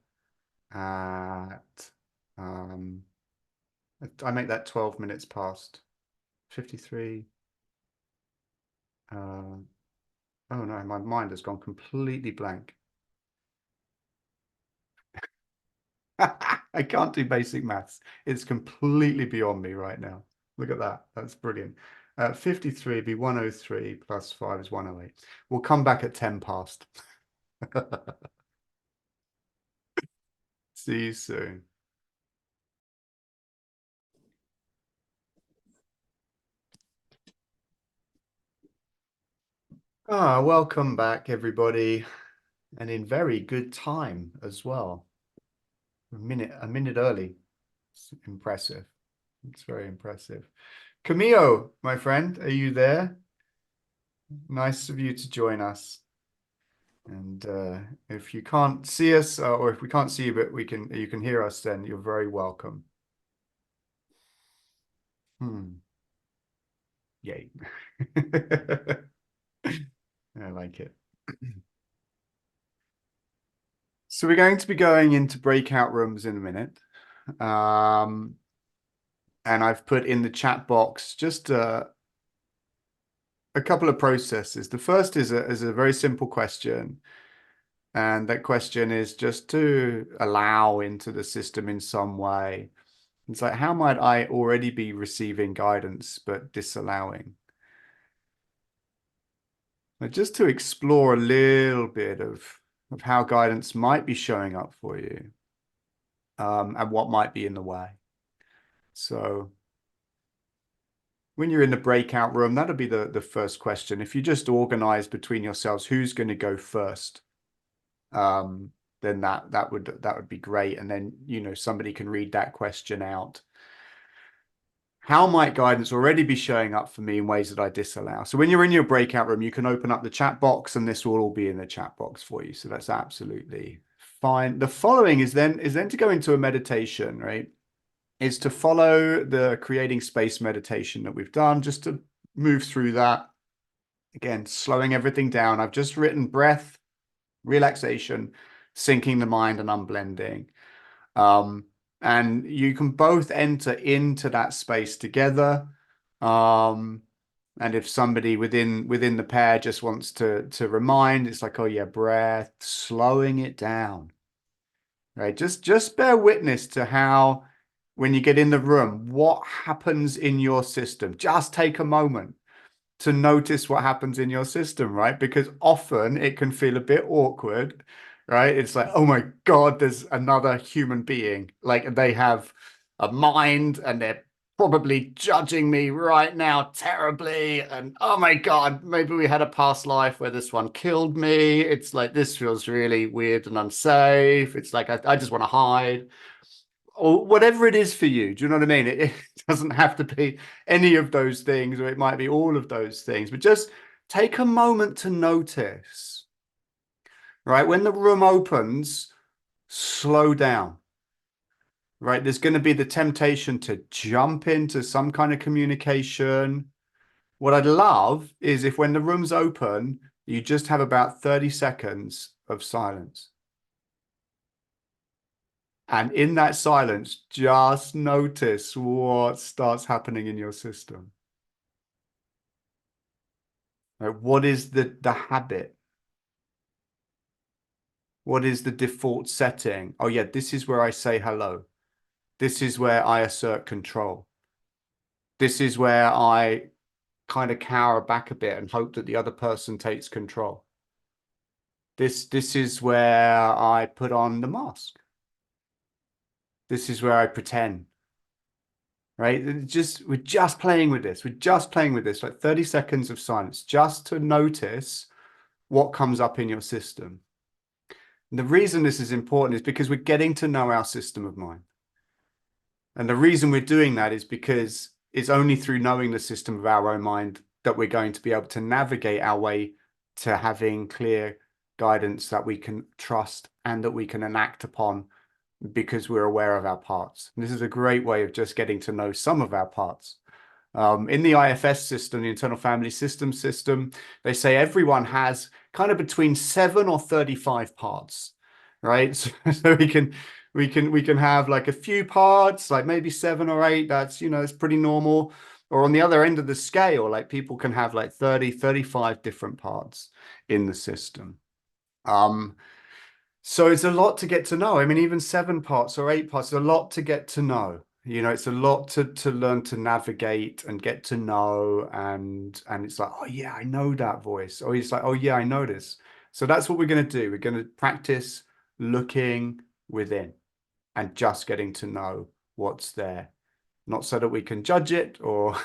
A: at I make that 12 minutes past 53. Oh no, my mind has gone completely blank. I can't do basic maths. It's completely beyond me right now. Look at that. That's brilliant. 53 would be 103 plus 5 is 108. We'll come back at 10 past. See you soon. Welcome back, everybody. And in very good time as well. A minute early. It's impressive. It's very impressive. Camille, my friend, are you there? Nice of you to join us. And if you can't see us, or if we can't see you, but you can hear us, then you're very welcome. Yay. I like it. So we're going to be going into breakout rooms in a minute. And I've put in the chat box just a couple of processes. The first is a very simple question. And that question is just to allow into the system in some way. It's like, how might I already be receiving guidance but disallowing? But just to explore a little bit of how guidance might be showing up for you, and what might be in the way. So when you're in the breakout room, that'll be the first question. If you just organize between yourselves who's going to go first, then that would be great. And then, somebody can read that question out. How might guidance already be showing up for me in ways that I disallow? So when you're in your breakout room, you can open up the chat box and this will all be in the chat box for you. So that's absolutely fine. The following is then to go into a meditation, right? Is to follow the creating space meditation that we've done, just to move through that. Again, slowing everything down. I've just written breath, relaxation, syncing the mind, and unblending. And you can both enter into that space together. And if somebody within the pair just wants to remind, it's like, oh yeah, breath, slowing it down. Right? Just bear witness to how when you get in the room, what happens in your system? Just take a moment to notice what happens in your system, right? Because often it can feel a bit awkward, right? It's like, oh my God, there's another human being. Like they have a mind and they're probably judging me right now terribly. And oh my God, maybe we had a past life where this one killed me. It's like, this feels really weird and unsafe. It's like, I just want to hide or whatever it is for you. Do you know what I mean? It doesn't have to be any of those things, or it might be all of those things, but just take a moment to notice, right? When the room opens, slow down, right? There's going to be the temptation to jump into some kind of communication. What I'd love is if when the room's open, you just have about 30 seconds of silence. And in that silence, just notice what starts happening in your system. Like, what is the habit? What is the default setting? Oh, yeah, this is where I say hello. This is where I assert control. This is where I kind of cower back a bit and hope that the other person takes control. This is where I put on the mask. This is where I pretend. Right? We're just playing with this. We're just playing with this, like 30 seconds of silence, just to notice what comes up in your system. And the reason this is important is because we're getting to know our system of mind. And the reason we're doing that is because it's only through knowing the system of our own mind that we're going to be able to navigate our way to having clear guidance that we can trust and that we can enact upon because we're aware of our parts. And this is a great way of just getting to know some of our parts. In the IFS system, the internal family system, they say everyone has kind of between 7 or 35 parts, right? So we can have like a few parts, like maybe 7 or 8. That's, it's pretty normal. Or on the other end of the scale, like people can have like 30, 35 different parts in the system. So it's a lot to get to know. I mean, even 7 parts or 8 parts is a lot to get to know. It's a lot to learn to navigate and get to know. And it's like, oh yeah, I know that voice. Or it's like, oh yeah, I know this. So that's what we're going to do. We're going to practice looking within and just getting to know what's there. Not so that we can judge it or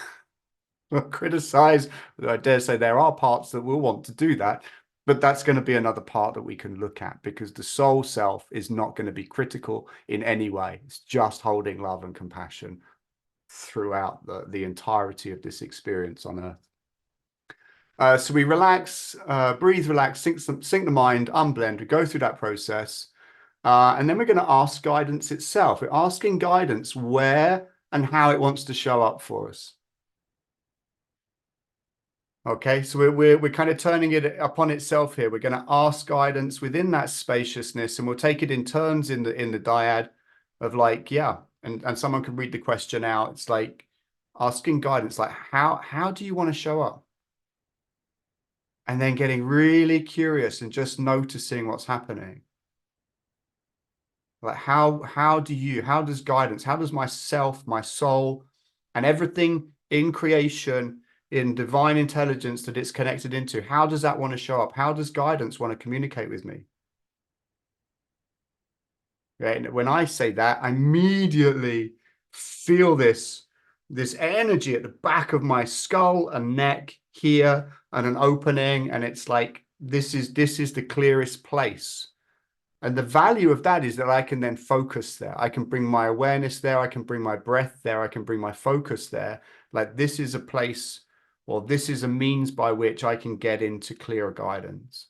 A: criticize. I dare say there are parts that will want to do that, but that's going to be another part that we can look at because the soul self is not going to be critical in any way. It's just holding love and compassion throughout the entirety of this experience on Earth. So we relax, breathe, relax, sync the mind, unblend. We go through that process. And then we're going to ask guidance itself. We're asking guidance where and how it wants to show up for us. Okay, so we're kind of turning it upon itself here. We're going to ask guidance within that spaciousness, and we'll take it in turns in the dyad of like, yeah, and someone can read the question out. It's like asking guidance, like how do you want to show up? And then getting really curious and just noticing what's happening. Like how does guidance, how does myself, my soul, and everything in creation, in divine intelligence that it's connected into, how does that want to show up? How does guidance want to communicate with me? Right? And when I say that, I immediately feel this energy at the back of my skull and neck here and an opening, and it's like this is the clearest place. And the value of that is that I can then focus there. I can bring my awareness there. I can bring my breath there. I can bring my focus there. Like this is a place, or this is a means by which I can get into clearer guidance.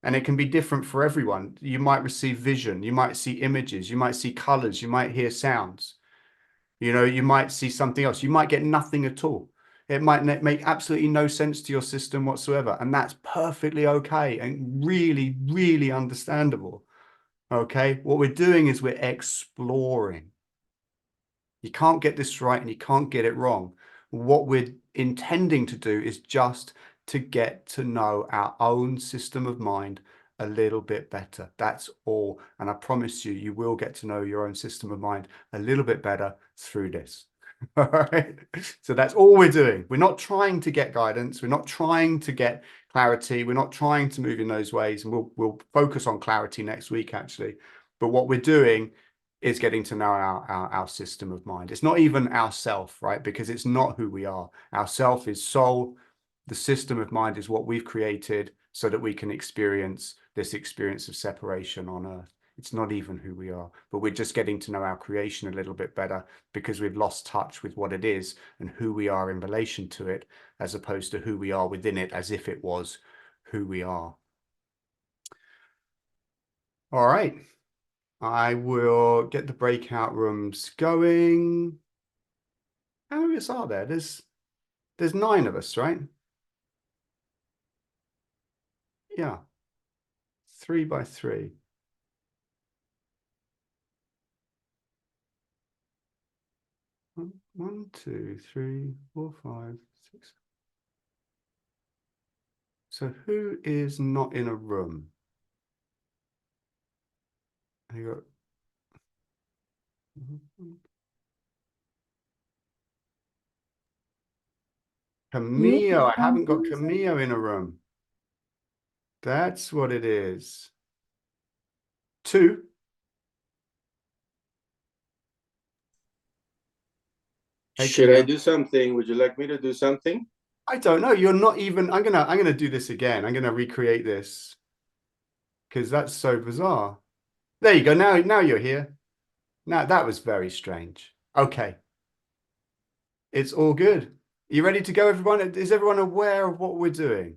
A: And it can be different for everyone. You might receive vision. You might see images. You might see colors. You might hear sounds. You might see something else. You might get nothing at all. It might make absolutely no sense to your system whatsoever. And that's perfectly okay and really, really understandable. Okay, what we're doing is we're exploring. You can't get this right and you can't get it wrong. What we're intending to do is just to get to know our own system of mind a little bit better. That's all. And I promise you, you will get to know your own system of mind a little bit better through this. All right. So that's all we're doing. We're not trying to get guidance. We're not trying to get clarity. We're not trying to move in those ways. And we'll focus on clarity next week, actually. But what we're doing is getting to know our system of mind. It's not even ourself, right? Because it's not who we are. Our self is soul. The system of mind is what we've created so that we can experience this experience of separation on earth. It's not even who we are, but we're just getting to know our creation a little bit better because we've lost touch with what it is and who we are in relation to it, as opposed to who we are within it as if it was who we are. All right. I will get the breakout rooms going. How many of us are there? There's 9 of us, right? Yeah. 3 by 3. 1, 2, 3, 4, 5, 6. So who is not in a room? You got
B: Me?
A: Camille. I haven't got Camille in a room. That's what it is. 2. Hey,
B: Should I
A: Camille.
B: do something? Would you like me to do something?
A: I don't know. You're not even. I'm gonna do this again. I'm gonna recreate this because that's so bizarre. There you go. Now you're here. Now that was very strange. Okay, it's all good. You ready to go, everyone? Is everyone aware of what we're doing?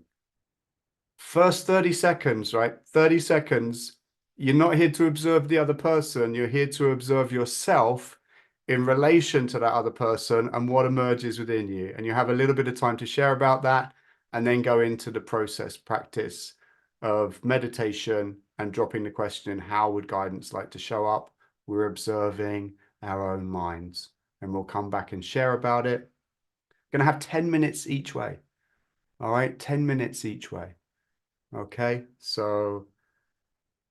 A: First 30 seconds, right? 30 seconds. You're not here to observe the other person. You're here to observe yourself in relation to that other person and what emerges within you. And you have a little bit of time to share about that and then go into the process practice of meditation and dropping the question, how would guidance like to show up? We're observing our own minds and we'll come back and share about it. Going to have 10 minutes each way. All right, 10 minutes each way. Okay, so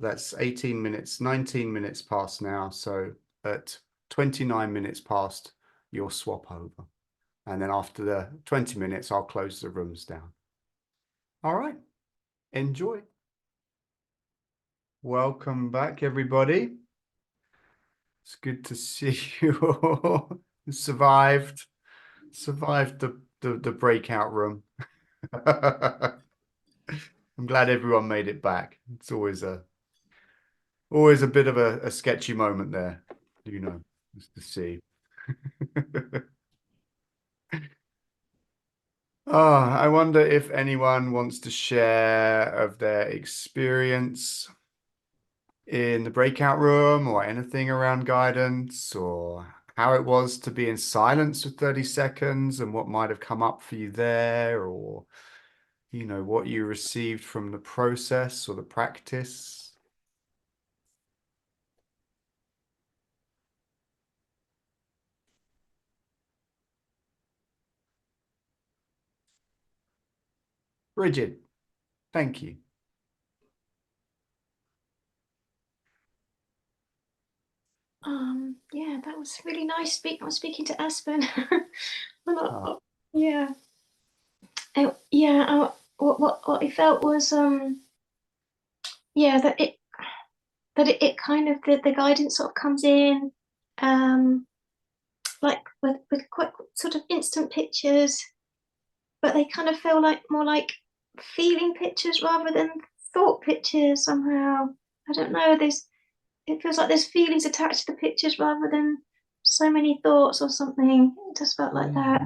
A: that's 18 minutes, 19 minutes past now. So at 29 minutes past, you'll swap over. And then after the 20 minutes, I'll close the rooms down. All right, enjoy. Welcome back, everybody. It's good to see you all. Survived the breakout room. I'm glad everyone made it back. It's always a bit of a sketchy moment there, just to see. Oh, I wonder if anyone wants to share of their experience in the breakout room or anything around guidance or how it was to be in silence for 30 seconds and what might have come up for you there or, what you received from the process or the practice. Bridget, thank you.
C: Yeah, that was really nice. I was speaking to Aspen.
A: Oh,
C: Yeah. What I felt was yeah, that it kind of the guidance sort of comes in like with quite sort of instant pictures, but they kind of feel like more like feeling pictures rather than thought pictures somehow. I don't know, it feels like there's feelings attached to the pictures rather than so many thoughts or something. It just felt like that.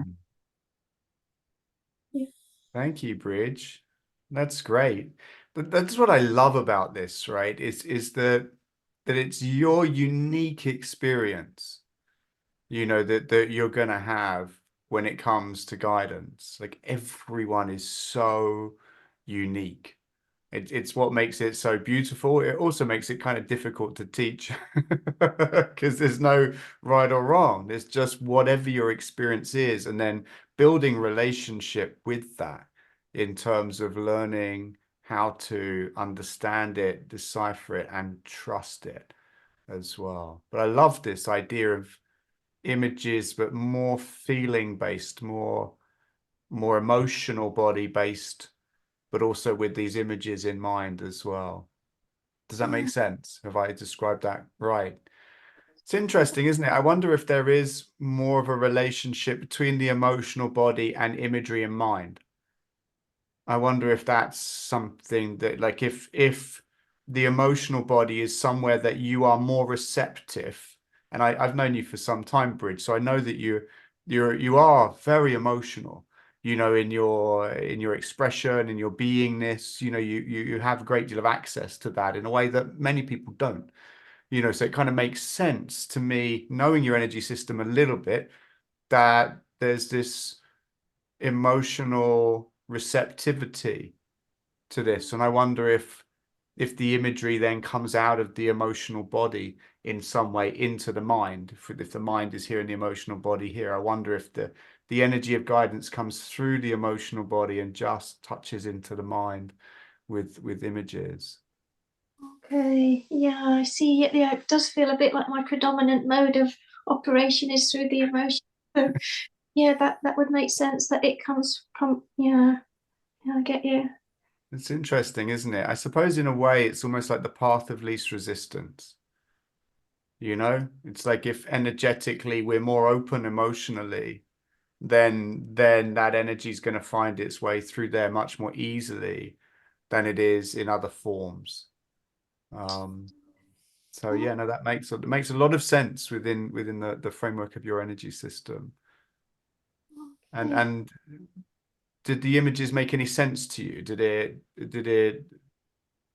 C: Yeah.
A: thank you, Bridge. That's great. That's what I love about this, right? Is that it's your unique experience, that you're gonna have when it comes to guidance. Like everyone is so unique. It's what makes it so beautiful. It also makes it kind of difficult to teach because there's no right or wrong. There's just whatever your experience is, and then building relationship with that in terms of learning how to understand it, decipher it, and trust it as well. But I love this idea of images, but more feeling based, more emotional body based, but also with these images in mind as well. Does that make sense? Have I described that right? It's interesting, isn't it? I wonder if there is more of a relationship between the emotional body and imagery in mind. I wonder if that's something that, like, if the emotional body is somewhere that you are more receptive, and I've known you for some time, Bridge, so I know that you are very emotional, you know, in your expression, in your beingness, you know, you have a great deal of access to that in a way that many people don't, you know, so it kind of makes sense to me, knowing your energy system a little bit, that there's this emotional receptivity to this. And I wonder if the imagery then comes out of the emotional body in some way into the mind. If the mind is here and the emotional body here, I wonder if the energy of guidance comes through the emotional body and just touches into the mind with images.
C: Okay, yeah, I see. Yeah, it does feel a bit like my predominant mode of operation is through the emotion. So, yeah, that would make sense that it comes from, yeah, yeah, I get you.
A: It's interesting, isn't it? I suppose in a way it's almost like the path of least resistance. You know, it's like if energetically we're more open emotionally, then that energy is going to find its way through there much more easily than it is in other forms. Um, so yeah, no, that makes a lot of sense within the framework of your energy system. And
C: Okay.
A: and did the images make any sense to you? Did it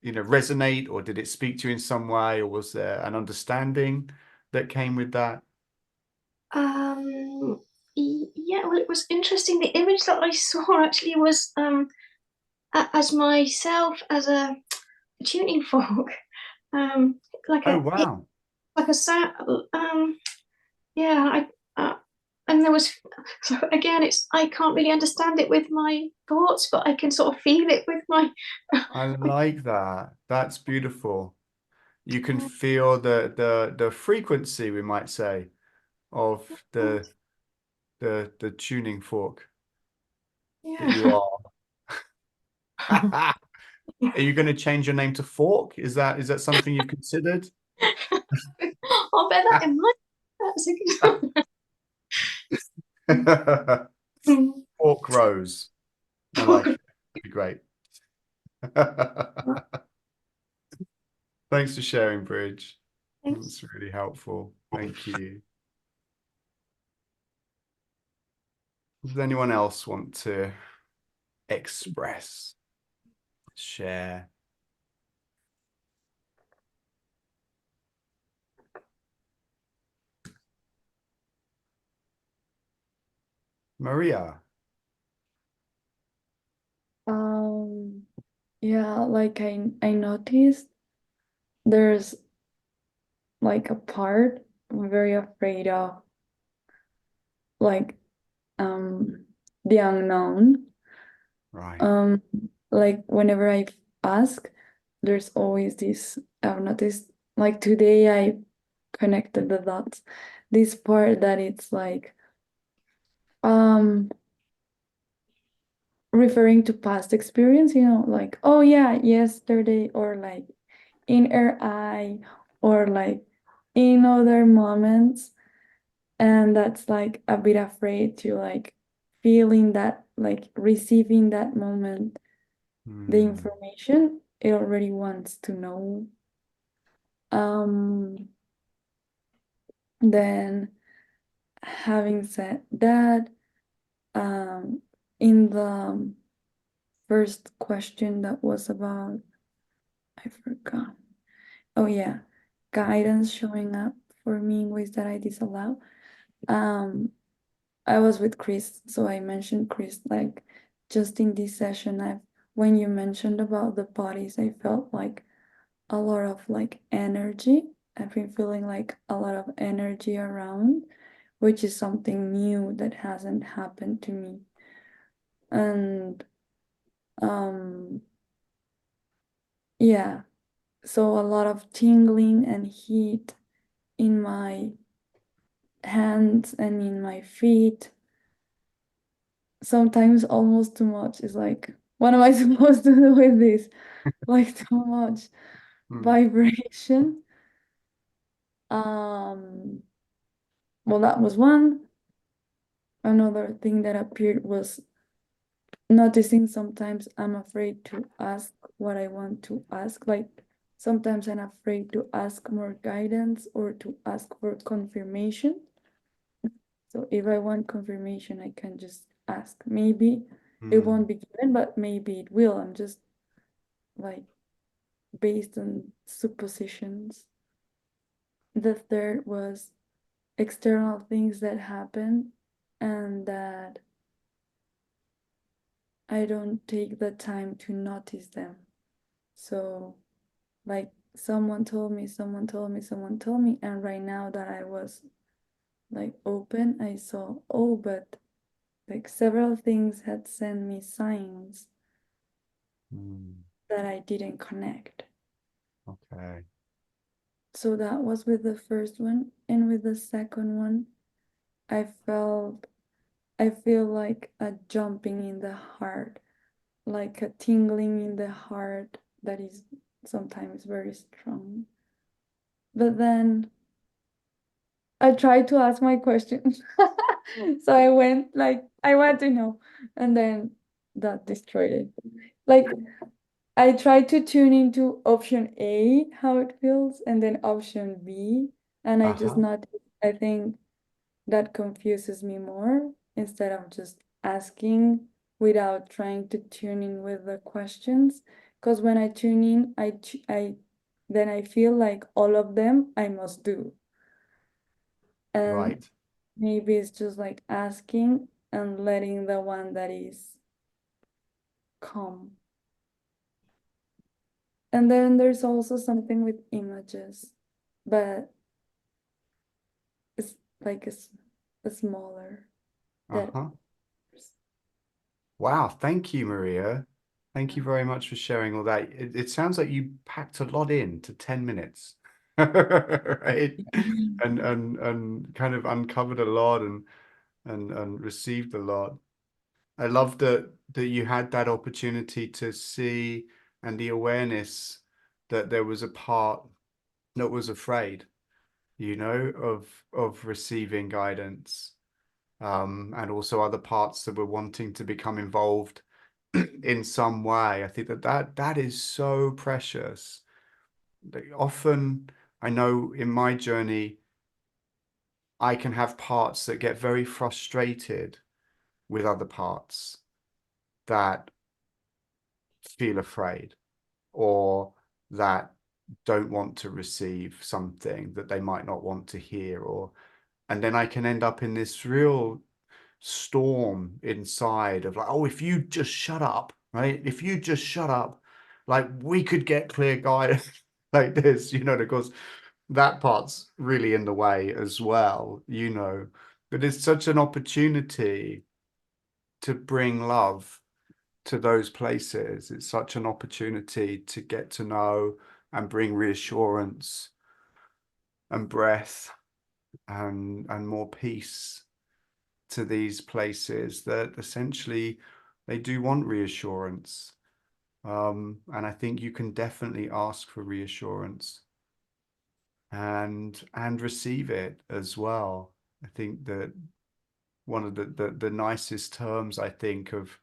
A: you know resonate, or did it speak to you in some way, or was there an understanding that came with that?
C: Yeah, well, it was interesting. The image that I saw actually was as myself as a tuning fork, um, like
A: Oh
C: a it,
A: wow.
C: like a sound, yeah, and there was, so again, it's, I can't really understand it with my thoughts, but I can sort of feel it with my,
A: I like that. That's beautiful. You can feel the frequency, we might say, of the tuning fork that you
C: yeah.
A: are. Are you going to change your name to Fork? Is that something you've considered?
C: I'll bear that in mind. That's a good.
A: Fork Rose. I like it. That'd be great. Thanks for sharing, Bridge.
C: Thanks.
A: That's really helpful. Thank you. Does anyone else want to express, share? Maria.
D: Um, yeah, like I noticed there's like a part I'm very afraid of, like the unknown.
A: Right.
D: Um, like whenever I ask, there's always this, I've noticed, like today I connected the dots. This part that it's like um referring to past experience, like, oh yeah, yesterday, or like in her eye, or like in other moments. And that's like a bit afraid to like feeling that, like receiving that moment, the
A: Hmm.
D: information it already wants to know. Um, then having said that, um, in the first question that was about, I forgot. Oh yeah, guidance showing up for me in ways that I disallow. Um, I was with Chris, so I mentioned Chris like just in this session. When you mentioned about the bodies, I felt like a lot of like energy. I've been feeling like a lot of energy around, which is something new that hasn't happened to me. And um Yeah. So a lot of tingling and heat in my hands and in my feet. Sometimes almost too much. It's like, what am I supposed to do with this? Like too much
A: Hmm.
D: vibration. Well, that was one. Another thing that appeared was noticing sometimes I'm afraid to ask what I want to ask. Like sometimes I'm afraid to ask more guidance or to ask for confirmation. So if I want confirmation, I can just ask. Maybe it
A: Hmm.
D: won't be given, but maybe it will. I'm just like based on suppositions. The third was external things that happen and that I don't take the time to notice them. So, like, someone told me, someone told me, someone told me, and right now that I was like open, I saw, oh, but like several things had sent me signs
A: Hmm.
D: that I didn't connect.
A: Okay.
D: So that was with the first one. And with the second one, I feel like a jumping in the heart, like a tingling in the heart that is sometimes very strong. But then I tried to ask my question. So I went like, I want to know. And then that destroyed it. Like I tried to tune into option A, how it feels, and then option B. And I just
A: Uh-huh.
D: not, I think that confuses me more instead of just asking without trying to tune in with the questions. Because when I tune in, then I feel like all of them I must do. And
A: Right.
D: maybe it's just like asking and letting the one that is calm. And then there's also something with images, but it's like a smaller that
A: Uh-huh. Wow. Thank you, Maria. Thank you very much for sharing all that. It sounds like you packed a lot in to 10 minutes. Right? And kind of uncovered a lot and received a lot. I love that you had that opportunity to see and the awareness that there was a part that was afraid, of receiving guidance, and also other parts that were wanting to become involved in some way. I think that is so precious. Like, often, I know in my journey, I can have parts that get very frustrated with other parts that feel afraid or that don't want to receive something that they might not want to hear, or and then I can end up in this real storm inside of like, oh, if you just shut up, right? If you just shut up, like we could get clear guidance like this, because that part's really in the way as well. But it's such an opportunity to bring love to those places. It's such an opportunity to get to know and bring reassurance and breath and more peace to these places that essentially they do want reassurance. And I think you can definitely ask for reassurance and receive it as well. I think that one of the nicest terms, I think, of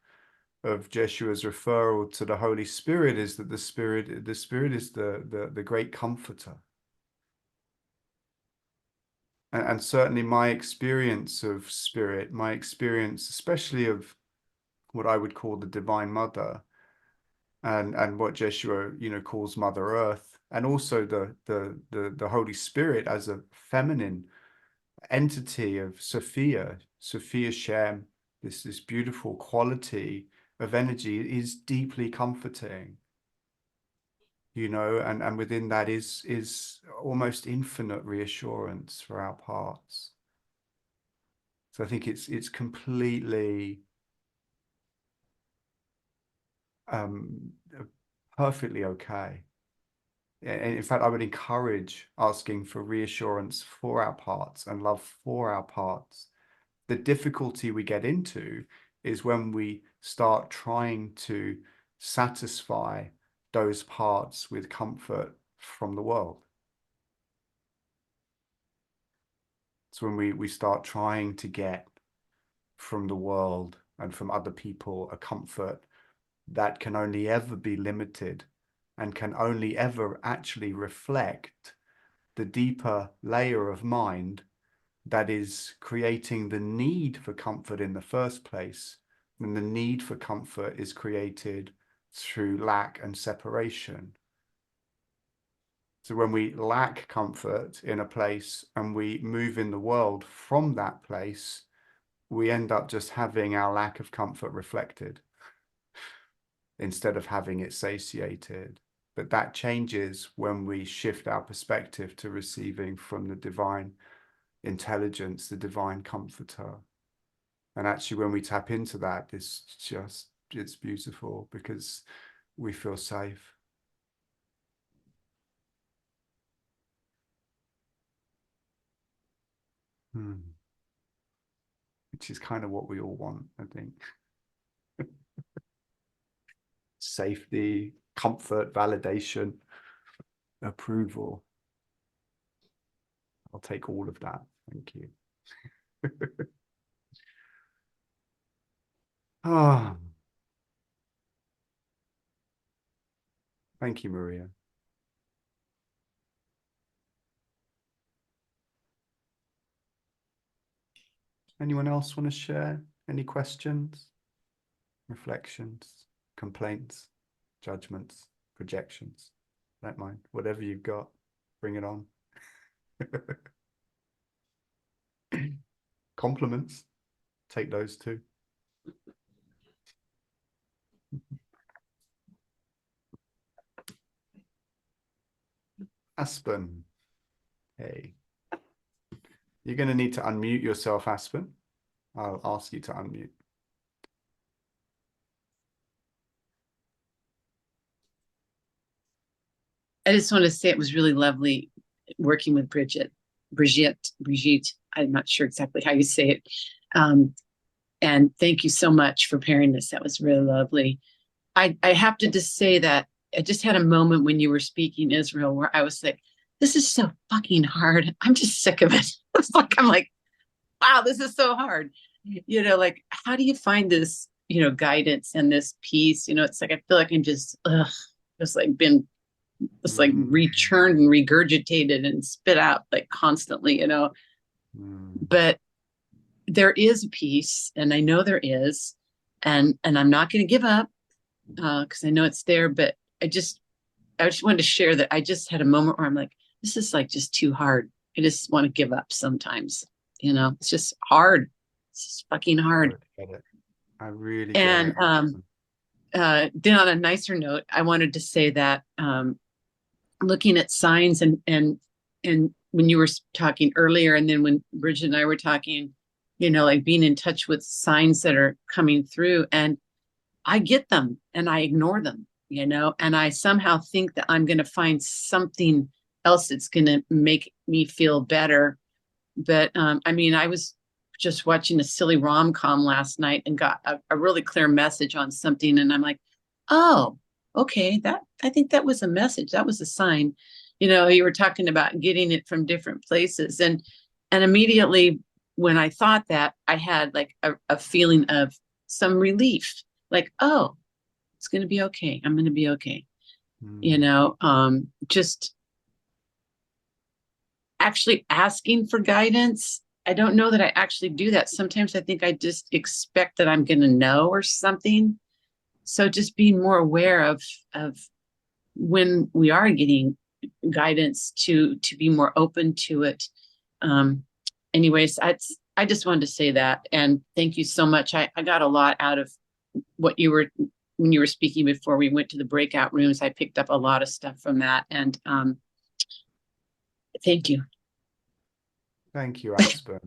A: Jeshua's referral to the Holy Spirit is that the Spirit is the great comforter. And certainly my experience of spirit, my experience, especially of what I would call the Divine Mother, and what Jeshua, calls Mother Earth, and also the Holy Spirit as a feminine entity of Sophia Shem, this beautiful quality of energy is deeply comforting, and within that is almost infinite reassurance for our parts. So I think it's completely um perfectly okay And in fact, I would encourage asking for reassurance for our parts and love for our parts. The difficulty we get into is when we start trying to satisfy those parts with comfort from the world. It's when we start trying to get from the world and from other people a comfort that can only ever be limited and can only ever actually reflect the deeper layer of mind that is creating the need for comfort in the first place. And the need for comfort is created through lack and separation. So when we lack comfort in a place and we move in the world from that place, we end up just having our lack of comfort reflected instead of having it satiated. But that changes when we shift our perspective to receiving from the divine intelligence, the divine comforter. And actually, when we tap into that, it's beautiful because we feel safe. Which is kind of what we all want, I think. Safety, comfort, validation, approval. I'll take all of that. Thank you. Ah, thank you, Maria. Anyone else want to share any questions, reflections, complaints, judgments, projections? Don't mind. Whatever you've got, bring it on. Compliments, take those too. Aspen, hey. You're going to need to unmute yourself, Aspen. I'll ask you to unmute.
E: I just want to say it was really lovely working with Brigitte. I'm not sure exactly how you say it. And thank you so much for pairing this. That was really lovely. I have to just say that I just had a moment when you were speaking Israel where I was like, this is so fucking hard. I'm just sick of it. I'm like, wow, this is so hard. You know, like, how do you find this, guidance and this peace? It's like, I feel like I'm just like been just like rechurned and regurgitated and spit out like constantly, but there is a peace, and I know there is, and I'm not going to give up because I know it's there. But I just wanted to share that I just had a moment where I'm like, this is like just too hard. I just want to give up sometimes. It's just hard. It's just fucking hard.
A: I really
E: get
A: it.
E: And then on a nicer note, I wanted to say that looking at signs and when you were talking earlier, and then when Bridget and I were talking, like being in touch with signs that are coming through, and I get them and I ignore them, and I somehow think that I'm going to find something else that's going to make me feel better. But I was just watching a silly rom-com last night and got a really clear message on something, and I'm like, oh, okay, I think that was a message. That was a sign. You were talking about getting it from different places, and immediately when I thought that, I had like a feeling of some relief, like, oh, it's going to be okay. I'm going to be okay. Just actually asking for guidance. I don't know that I actually do that. Sometimes I think I just expect that I'm going to know or something. So just being more aware of when we are getting guidance to be more open to it. Anyways, I just wanted to say that, and thank you so much. I got a lot out of what when you were speaking before we went to the breakout rooms. I picked up a lot of stuff from that, and thank you.
A: Thank you, Aspen.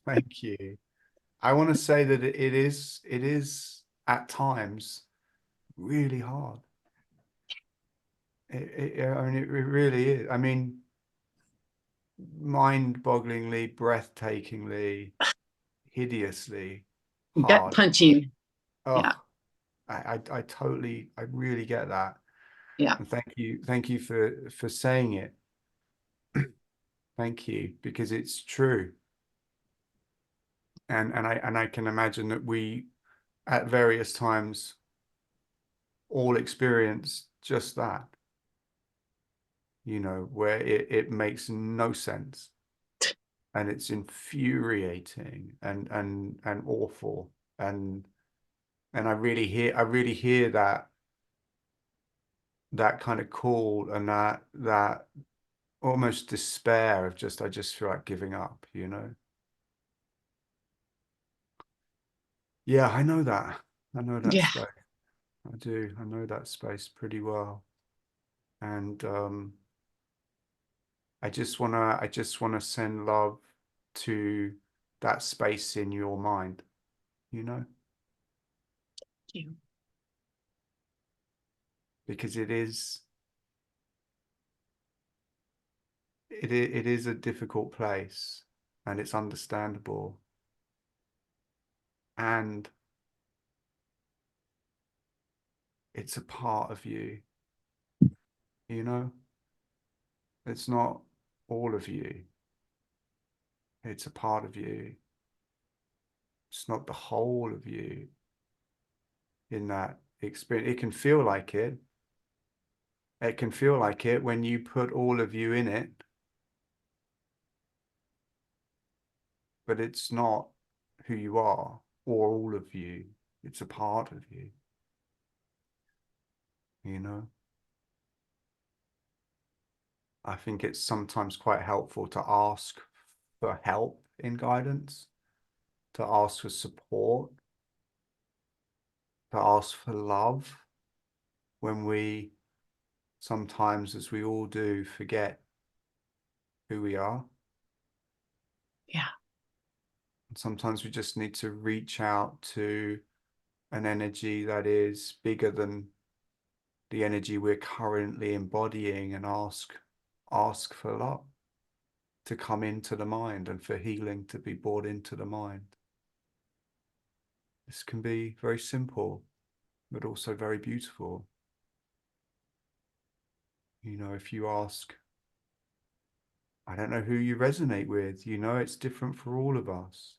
A: Thank you. I want to say that it is at times really hard. I mean, it really is. I mean, mind-bogglingly, breathtakingly, hideously
E: Gut
A: hard.
E: punching. Yeah.
A: Oh, I totally, I really get that.
E: Yeah.
A: And thank you for saying it. Thank you, because it's true. And I can imagine that we at various times all experience just that, where it makes no sense and it's infuriating and awful. And I really hear that kind of call and that almost despair of I just feel like giving up, Yeah, I know that. I know that
E: Yeah.
A: space. I do. I know that space pretty well. And I just wanna send love to that space in your mind, you know,
E: Thank you.
A: because it is a difficult place and it's understandable. And it's a part of you, you know? It's not all of you. It's a part of you. It's not the whole of you in that experience. It can feel like it. It can feel like it when you put all of you in it, but it's not who you are or all of you. It's a part of you, you know? I think it's sometimes quite helpful to ask for help in guidance, to ask for support, to ask for love when we sometimes, as we all do, forget who we are.
E: Yeah.
A: And sometimes we just need to reach out to an energy that is bigger than the energy we're currently embodying and ask for love to come into the mind and for healing to be brought into the mind. This can be very simple, but also very beautiful. If you ask, I don't know who you resonate with, it's different for all of us.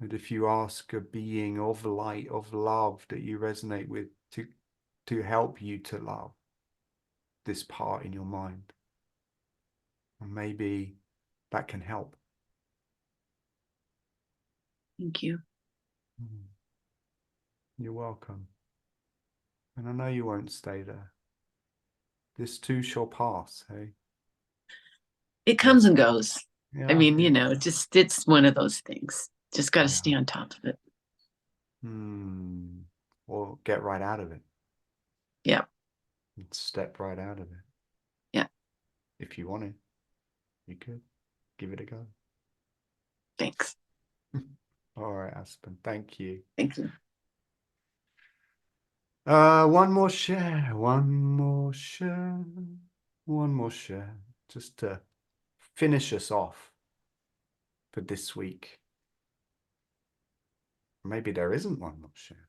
A: And if you ask a being of light, of love that you resonate with to help you to love this part in your mind, and maybe that can help.
E: Thank you.
A: You're welcome. And I know you won't stay there. This too shall pass, hey?
E: It comes and goes.
A: Yeah.
E: I mean, it's one of those things. Just got to stay on top of it.
A: Or get right out of it.
E: Yeah.
A: Step right out of it.
E: Yeah.
A: If you want it, you could give it a go.
E: Thanks.
A: All right, Aspen. Thank you.
E: Thank you.
A: One more share, just to finish us off for this week. Maybe there isn't one more share.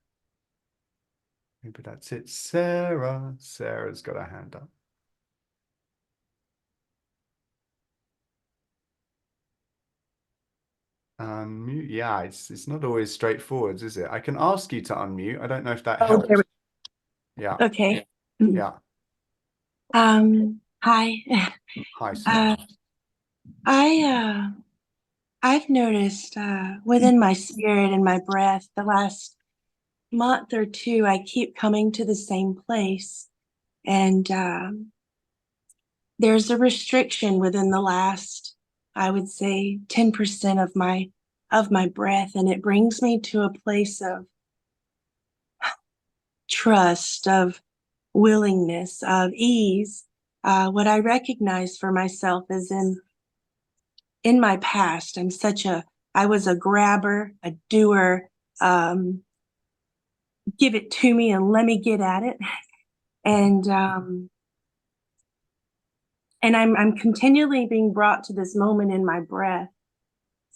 A: Maybe that's it. Sarah's got her hand up. Unmute. Yeah, it's not always straightforward, is it? I can ask you to unmute. I don't know if that helps. Yeah.
F: Okay.
A: Yeah.
F: Hi.
A: Hi, Sarah.
F: I've noticed within my spirit and my breath the last month or two, I keep coming to the same place. And there's a restriction within the last, I would say, 10% of my breath. And it brings me to a place of trust, of willingness, of ease. What I recognize for myself is in my past, I was a grabber, a doer, give it to me and let me get at it. And I'm continually being brought to this moment in my breath,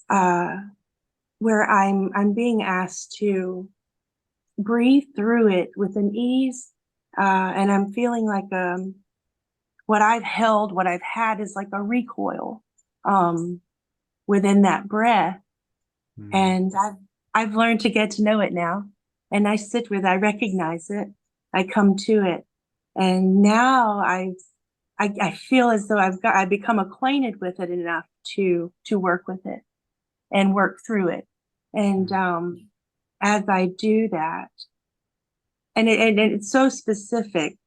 F: where I'm being asked to breathe through it with an ease, and I'm feeling like what I've held, what I've had is like a recoil within that breath, and I've learned to get to know it now, and I sit with it, I recognize it, I come to it, and now I feel as though I've become acquainted with it enough to work with it and work through it. And as I do that, and it's so specific,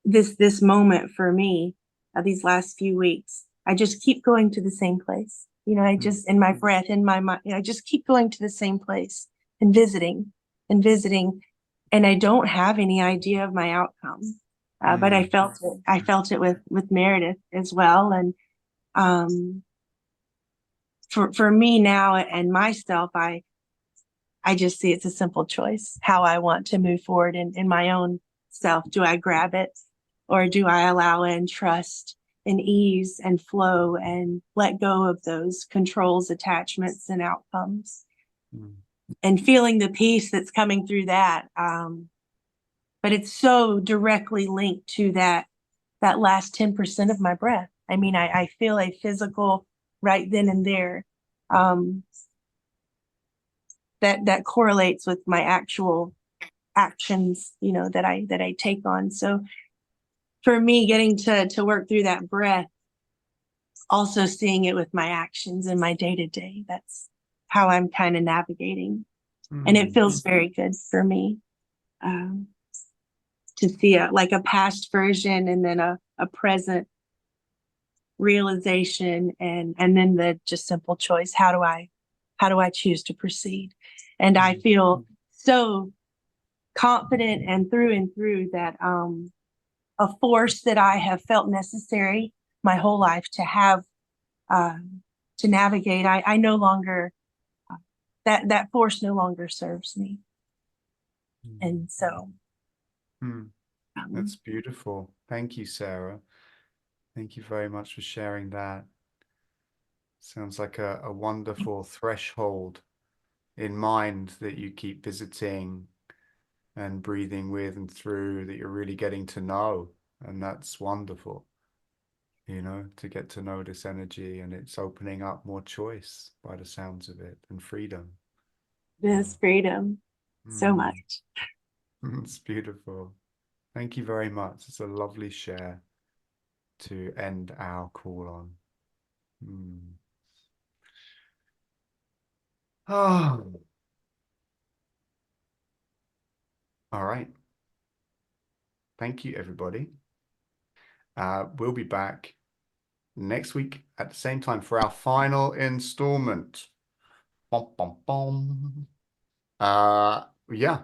F: this moment for me, these last few weeks, I just keep going to the same place. You know, I just in my breath, in my mind, I just keep going to the same place and visiting and visiting, and I don't have any idea of my outcome. But I felt it. I felt it with Meredith as well. And for me now and myself, I just see it's a simple choice how I want to move forward in my own self. Do I grab it, or do I allow and trust and ease and flow and let go of those controls, attachments, and outcomes, and feeling the peace that's coming through that. But it's so directly linked to that last 10% of my breath. I mean, I feel a physical right then and there, that correlates with my actual actions, you know, that I take on. So for me, getting to work through that breath, also seeing it with my actions in my day-to-day, that's how I'm kind of navigating. And it feels very good for me. To see like a past version and then a present realization, and then the just simple choice. How do I choose to proceed? And I feel so confident and through that a force that I have felt necessary my whole life to have, to navigate. I no longer, that force no longer serves me. And so
A: that's beautiful. Thank you, Sarah. Thank you very much for sharing that. Sounds like a wonderful threshold in mind that you keep visiting and breathing with and through, that you're really getting to know. And that's wonderful, you know, to get to know this energy, and it's opening up more choice by the sounds of it, and freedom.
F: this freedom so much.
A: It's beautiful. Thank you very much. It's a lovely share to end our call on. Oh. All right. Thank you, everybody. We'll be back next week at the same time for our final installment. Bom, bom, bom. Yeah,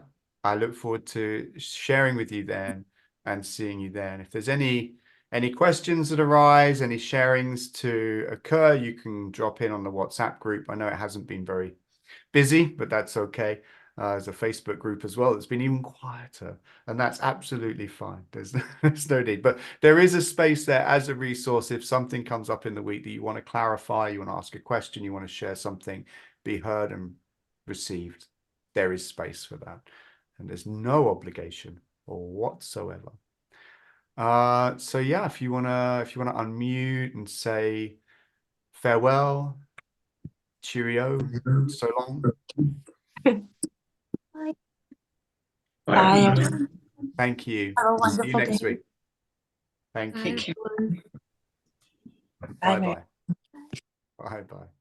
A: I look forward to sharing with you then and seeing you then. If there's any questions that arise, any sharings to occur, you can drop in on the WhatsApp group. I know it hasn't been very busy, but that's okay. There's a Facebook group as well that's been even quieter, and that's absolutely fine. There's no need, but there is a space there as a resource. If something comes up in the week that you want to clarify, you want to ask a question, you want to share something, be heard and received, there is space for that, and there's no obligation or whatsoever. So yeah, if you wanna unmute and say farewell, cheerio, so long.
C: Bye.
F: Bye, everyone.
A: Thank you.
F: Have a
A: See you
F: wonderful
A: next
F: day.
A: week. Thank
C: Bye,
A: you.
C: everyone.
F: Bye, Mary.
A: Bye-bye. Bye-bye.